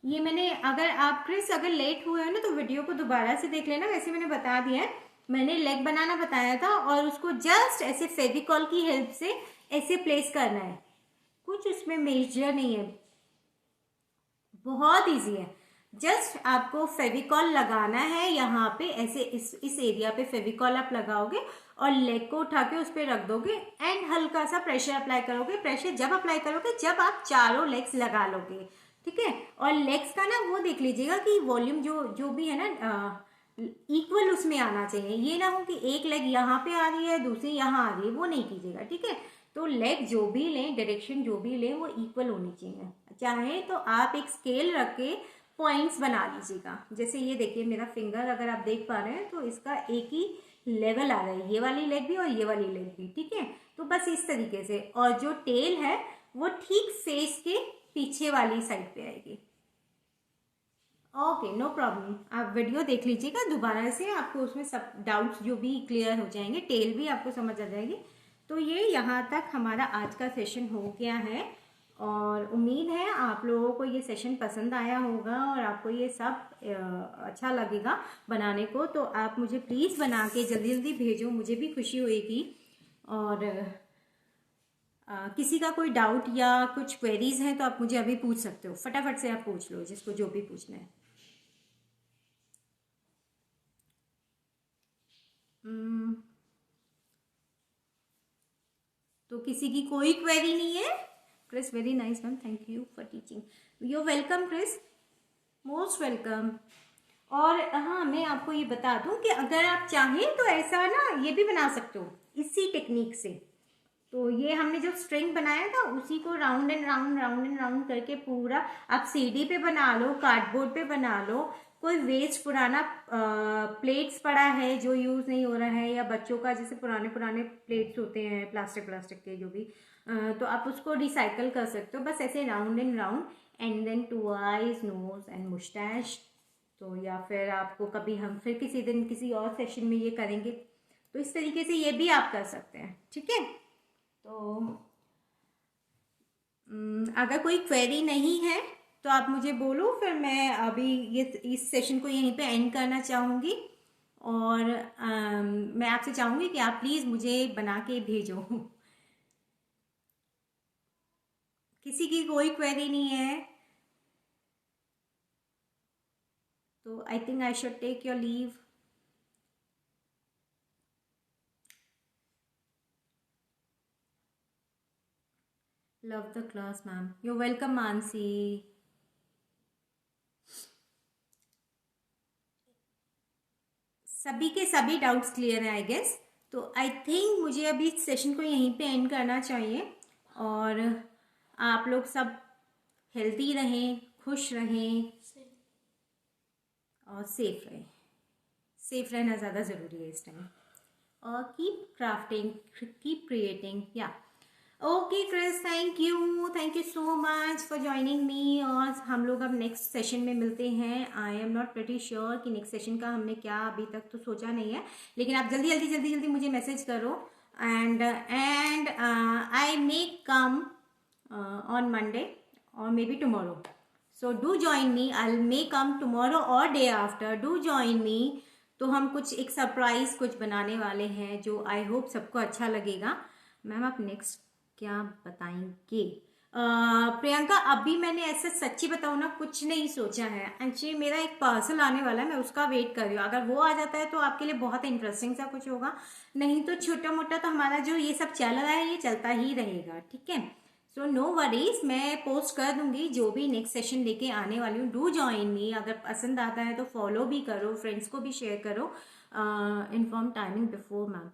ये मैंने, अगर आप क्रिस अगर लेट हुए हो ना तो वीडियो को दोबारा से देख लेना, वैसे मैंने बता दिया है। मैंने लेग बनाना बताया था और उसको जस्ट ऐसे फेविकॉल की हेल्प से ऐसे प्लेस करना है, कुछ उसमें मेजर नहीं है, बहुत इजी है। जस्ट आपको फेविकॉल लगाना है यहाँ पे, ऐसे इस एरिया पे फेविकॉल आप लगाओगे और लेग को उठा के उस पर रख दोगे एंड हल्का सा प्रेशर अप्लाई करोगे। प्रेशर जब अप्लाई करोगे जब आप चारों लेग्स लगा लोगे, ठीक है। और लेग्स का ना वो देख लीजिएगा कि वॉल्यूम जो जो भी है ना इक्वल उसमें आना चाहिए। ये ना हो कि एक लेग यहाँ पे आ रही है दूसरी यहाँ आ रही है, वो नहीं कीजिएगा, ठीक है। तो लेग जो भी लें, डायरेक्शन जो भी लें, वो इक्वल होनी चाहिए। चाहे तो आप एक स्केल रख के पॉइंट्स बना लीजिएगा। जैसे ये देखिए मेरा फिंगर, अगर आप देख पा रहे हैं तो इसका एक ही लेवल आ रहा है, ये वाली लेग भी और ये वाली लेग भी, ठीक है। तो बस इस तरीके से, और जो टेल है वो ठीक फेस के पीछे वाली साइड पे आएगी। ओके, नो प्रॉब्लम, आप वीडियो देख लीजिएगा दोबारा से, आपको उसमें सब डाउट्स जो भी क्लियर हो जाएंगे, टेल भी आपको समझ आ जाएगी। तो ये यहाँ तक हमारा आज का सेशन हो गया है और उम्मीद है आप लोगों को ये सेशन पसंद आया होगा और आपको ये सब अच्छा लगेगा बनाने को। तो आप मुझे प्लीज़ बना के जल्दी जल्दी भेजो, मुझे भी खुशी होएगी। और किसी का कोई डाउट या कुछ क्वेरीज हैं तो आप मुझे अभी पूछ सकते हो, फटाफट से आप पूछ लो जिसको जो भी पूछना है। तो किसी की कोई क्वेरी नहीं है? Chris, very nice ma'am, thank you for teaching. You welcome Chris, most welcome. और हाँ, मैं आपको ये बता दूं कि अगर आप चाहें तो ऐसा ना ये भी बना सकते हो इसी टेक्निक से। तो ये हमने जो स्ट्रिंग बनाया था उसी को round and round round and round करके पूरा आप सीडी पे बना लो, कार्डबोर्ड पे बना लो। कोई वेस्ट पुराना प्लेट्स पड़ा है जो यूज नहीं हो रहा है, या बच्चों का जैसे पुराने पुराने प्लेट्स होते हैं प्लास्टिक प्लास्टिक के जो भी, तो आप उसको रिसाइकल कर सकते हो। बस ऐसे round and round, and then two eyes, nose and moustache. तो या फिर आपको कभी, हम फिर किसी दिन किसी और सेशन में ये करेंगे, तो इस तरीके से ये भी आप कर सकते हैं, ठीक है। तो अगर कोई क्वेरी नहीं है तो आप मुझे बोलो, फिर मैं अभी ये इस सेशन को यहीं पे एंड करना चाहूँगी। और मैं आपसे चाहूँगी कि आप प्लीज़ मुझे बना के भेजो। किसी की कोई क्वेरी नहीं है तो I think I should take your leave. Love the class ma'am, you welcome Mansi. सभी के सभी डाउट्स क्लियर हैं आई गेस। तो आई थिंक मुझे अभी इस सेशन को यहीं पे एंड करना चाहिए। और आप लोग सब हेल्दी रहें, खुश रहें और सेफ रहें। सेफ रहना ज़्यादा ज़रूरी है इस टाइम। और keep crafting, keep creating, yeah okay Chris, thank you so much for joining me. और हम लोग अब नेक्स्ट सेशन में मिलते हैं। I am not pretty sure कि नेक्स्ट सेशन का हमने क्या अभी तक तो सोचा नहीं है, लेकिन आप जल्दी जल्दी जल्दी जल्दी मुझे मैसेज करो। And I may come on Monday or maybe tomorrow, so do join me. I may come tomorrow or day after, do join me. तो हम कुछ एक सरप्राइज कुछ बनाने वाले हैं जो आई होप सबको अच्छा लगेगा। मैम आप नेक्स्ट क्या बताएंगे? प्रियंका, अभी मैंने ऐसे सच्ची बताऊँ ना कुछ नहीं सोचा है। एक्चुअली मेरा एक पार्सल आने वाला है, मैं उसका वेट कर रही हूँ। अगर वो आ जाता है तो आपके लिए बहुत इंटरेस्टिंग सा कुछ होगा, नहीं तो छोटा मोटा तो हमारा जो ये सब चल रहा है ये चलता ही रहेगा, ठीक है। सो नो वरीज, मैं पोस्ट कर दूंगी जो भी नेक्स्ट सेशन लेके आने वाली हूँ। डू जॉइन मी, अगर पसंद आता है तो फॉलो भी करो, फ्रेंड्स को भी शेयर करो। Inform timing before ma'am.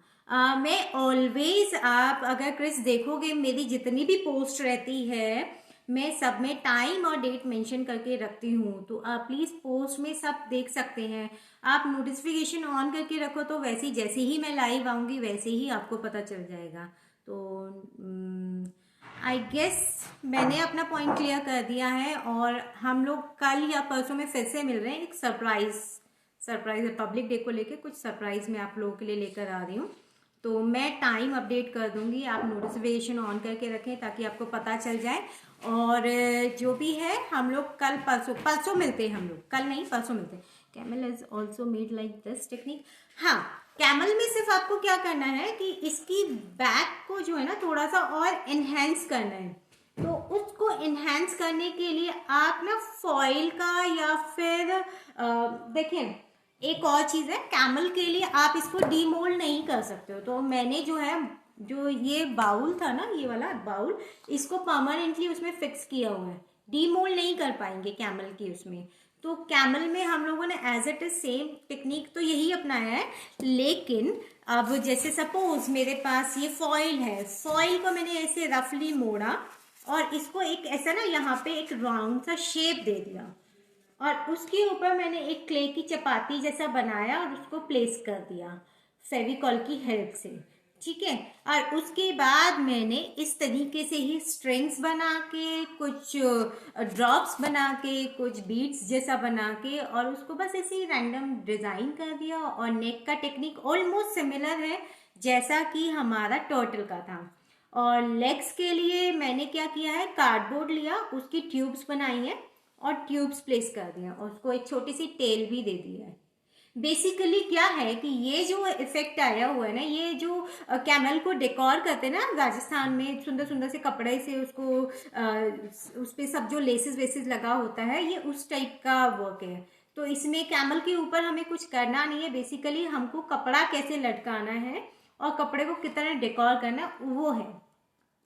मैं ऑलवेज, आप अगर क्रिस देखोगे मेरी जितनी भी पोस्ट रहती है मैं सब में टाइम और डेट मेंशन करके रखती हूँ, तो आप प्लीज़ पोस्ट में सब देख सकते हैं। आप नोटिफिकेशन ऑन करके रखो तो वैसे जैसे ही मैं लाइव आऊँगी वैसे ही आपको पता चल जाएगा। तो आई गेस मैंने अपना पॉइंट क्लियर कर दिया है। और हम लोग कल या परसों में फिर से मिल रहे हैं, एक सरप्राइज पब्लिक डे को लेके कुछ सरप्राइज मैं आप लोगों के लिए लेकर आ रही हूँ। तो मैं टाइम अपडेट कर दूंगी, आप नोटिफिकेशन ऑन करके रखें ताकि आपको पता चल जाए। और जो भी है हम लोग कल परसों मिलते हैं, हम लोग कल नहीं परसों मिलते हैं। Camel is also made like this technique. हाँ, कैमल में सिर्फ आपको क्या करना है कि इसकी बैक को जो है ना थोड़ा सा और एनहेंस करना है। तो उसको एनहेंस करने के लिए आप ना फॉइल का या फिर देखिए एक और चीज़ है, कैमल के लिए आप इसको डीमोल्ड नहीं कर सकते हो। तो मैंने जो है जो ये बाउल था ना, ये वाला बाउल, इसको परमानेंटली उसमें फिक्स किया हुआ है। डीमोल्ड नहीं कर पाएंगे कैमल की उसमें। तो कैमल में हम लोगों ने as it is same technique तो यही अपनाया है। लेकिन अब जैसे सपोज मेरे पास ये फॉइल है, फॉइल को मैंने ऐसे रफली मोड़ा और इसको एक ऐसा ना यहाँ पे एक राउंड सा शेप दे दिया और उसके ऊपर मैंने एक क्ले की चपाती जैसा बनाया और उसको प्लेस कर दिया फेविकॉल की हेल्प से। ठीक है, और उसके बाद मैंने इस तरीके से ही स्ट्रिंग्स बना के, कुछ ड्रॉप्स बना के, कुछ बीड्स जैसा बना के और उसको बस ऐसे ही रैंडम डिजाइन कर दिया। और नेक का टेक्निक ऑलमोस्ट सिमिलर है जैसा कि हमारा टर्टल का था। और लेग्स के लिए मैंने क्या किया है, कार्डबोर्ड लिया, उसकी ट्यूब्स बनाई है और ट्यूब्स प्लेस कर दिया और उसको एक छोटी सी टेल भी दे दी है। बेसिकली क्या है कि ये जो इफेक्ट आया हुआ है ना, ये जो कैमल को डेकोर करते हैं ना राजस्थान में, सुंदर सुंदर से कपड़े से उसको उस पे सब जो लेसेस वेसेस लगा होता है, ये उस टाइप का वर्क है। तो इसमें कैमल के ऊपर हमें कुछ करना नहीं है, बेसिकली हमको कपड़ा कैसे लटकाना है और कपड़े को कितना डेकोर करना है वो है।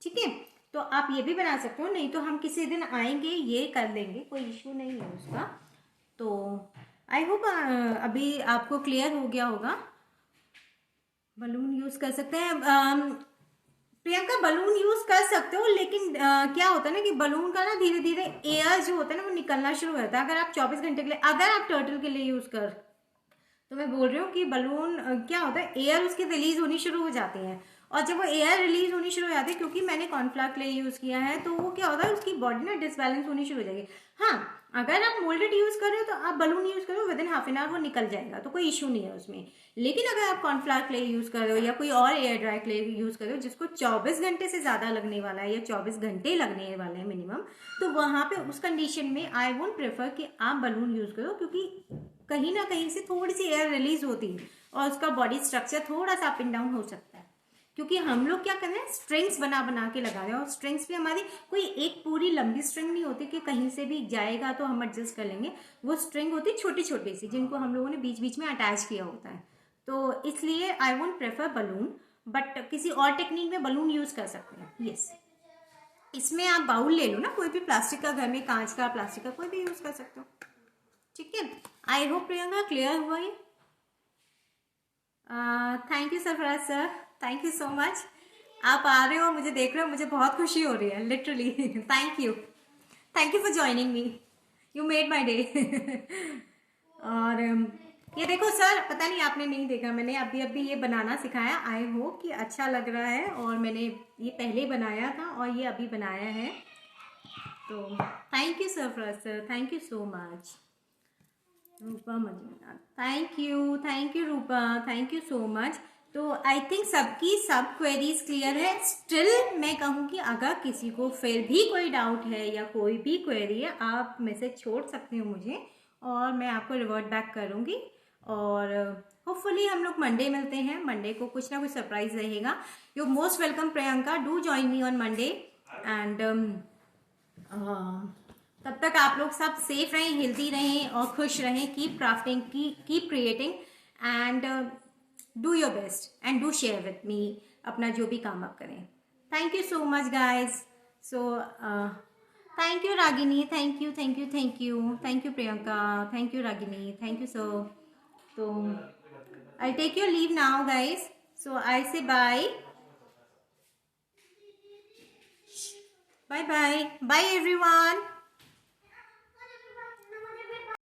ठीक है, तो आप ये भी बना सकते हो, नहीं तो हम किसी दिन आएंगे ये कर लेंगे, कोई इशू नहीं है उसका। तो आई होप अभी आपको क्लियर हो गया होगा। बलून यूज कर सकते हैं प्रियंका, बलून यूज कर सकते हो, लेकिन क्या होता है ना कि बलून का ना धीरे धीरे एयर जो होता है ना वो निकलना शुरू होता है। अगर आप 24 घंटे के लिए, अगर आप टर्टल के लिए यूज कर, तो मैं बोल रही हूँ कि बलून क्या होता है, एयर उसकी रिलीज होनी शुरू हो जाती है। और जब वो एयर रिलीज होनी शुरू हो जाती है, क्योंकि मैंने कॉर्नफ्लावर क्ले यूज किया है, तो वो क्या होता है उसकी बॉडी ना डिसबैलेंस होनी शुरू हो जाएगी। हाँ, अगर आप मोल्डेड यूज कर रहे हो तो आप बलून यूज करो, with in half an hour वो निकल जाएगा, तो कोई इशू नहीं है उसमें। लेकिन अगर आप कॉर्नफ्लावर क्ले यूज कर रहे हो या कोई और एयर ड्राई क्ले यूज कर रहे हो जिसको 24 घंटे से ज्यादा लगने वाला है या 24 घंटे लगने वाले हैं मिनिमम, तो वहां पे उस कंडीशन में आई वोंट प्रेफर कि आप बलून यूज करो, क्योंकि कहीं ना कहीं से थोड़ी सी एयर रिलीज होती है और उसका बॉडी स्ट्रक्चर थोड़ा सा अप एंड डाउन हो सकता है। क्योंकि हम लोग क्या कर रहे हैं, स्ट्रिंग्स बना बना के लगा रहे हैं और स्ट्रिंग्स भी हमारी कोई एक पूरी लंबी स्ट्रिंग नहीं होती कि कहीं से भी जाएगा तो हम एडजस्ट कर लेंगे। वो स्ट्रिंग होती है छोटी छोटी सी, जिनको हम लोगों ने बीच बीच में अटैच किया होता है। तो इसलिए I won't prefer balloon, but किसी और टेक्निक में बलून यूज कर सकते हैं। यस, इसमें आप बाउल ले लो ना, कोई भी प्लास्टिक का, घर में कांच का, प्लास्टिक का कोई भी यूज कर सकते हो। ठीक है, आई होप प्रियंका क्लियर हुआ ये। Thank you Sarfaraz sir, thank you so much. आप आ रहे हो, मुझे देख रहे हो, मुझे बहुत खुशी हो रही है literally. Thank you for joining me, you made my day. और ये देखो सर, पता नहीं आपने नहीं देखा, मैंने अभी अभी ये बनाना सिखाया। आई होप कि अच्छा लग रहा है, और मैंने ये पहले बनाया था और ये अभी बनाया है। तो thank you Sarfaraz sir, thank you so much. Rupa Majumdar, thank you Rupa, thank you so much. तो आई थिंक सबकी सब क्वेरीज क्लियर है। स्टिल मैं कहूँ कि अगर किसी को फिर भी कोई डाउट है या कोई भी क्वेरी है, आप मैसेज छोड़ सकते हो मुझे और मैं आपको रिवर्ट बैक करूँगी। और होपफुली हम लोग मंडे मिलते हैं, मंडे को कुछ ना कुछ सरप्राइज रहेगा। You most welcome Priyanka, do join me on Monday. And तब तक आप लोग सब सेफ रहें, हेल्दी रहें और खुश रहें। Keep crafting, keep creating and do your best and do share with me अपना जो भी काम आप करें। Thank you so much guys. So thank you Ragini, thank you Priyanka, thank you Ragini, thank you so. तो I take your leave now guys, so I say bye bye bye bye everyone.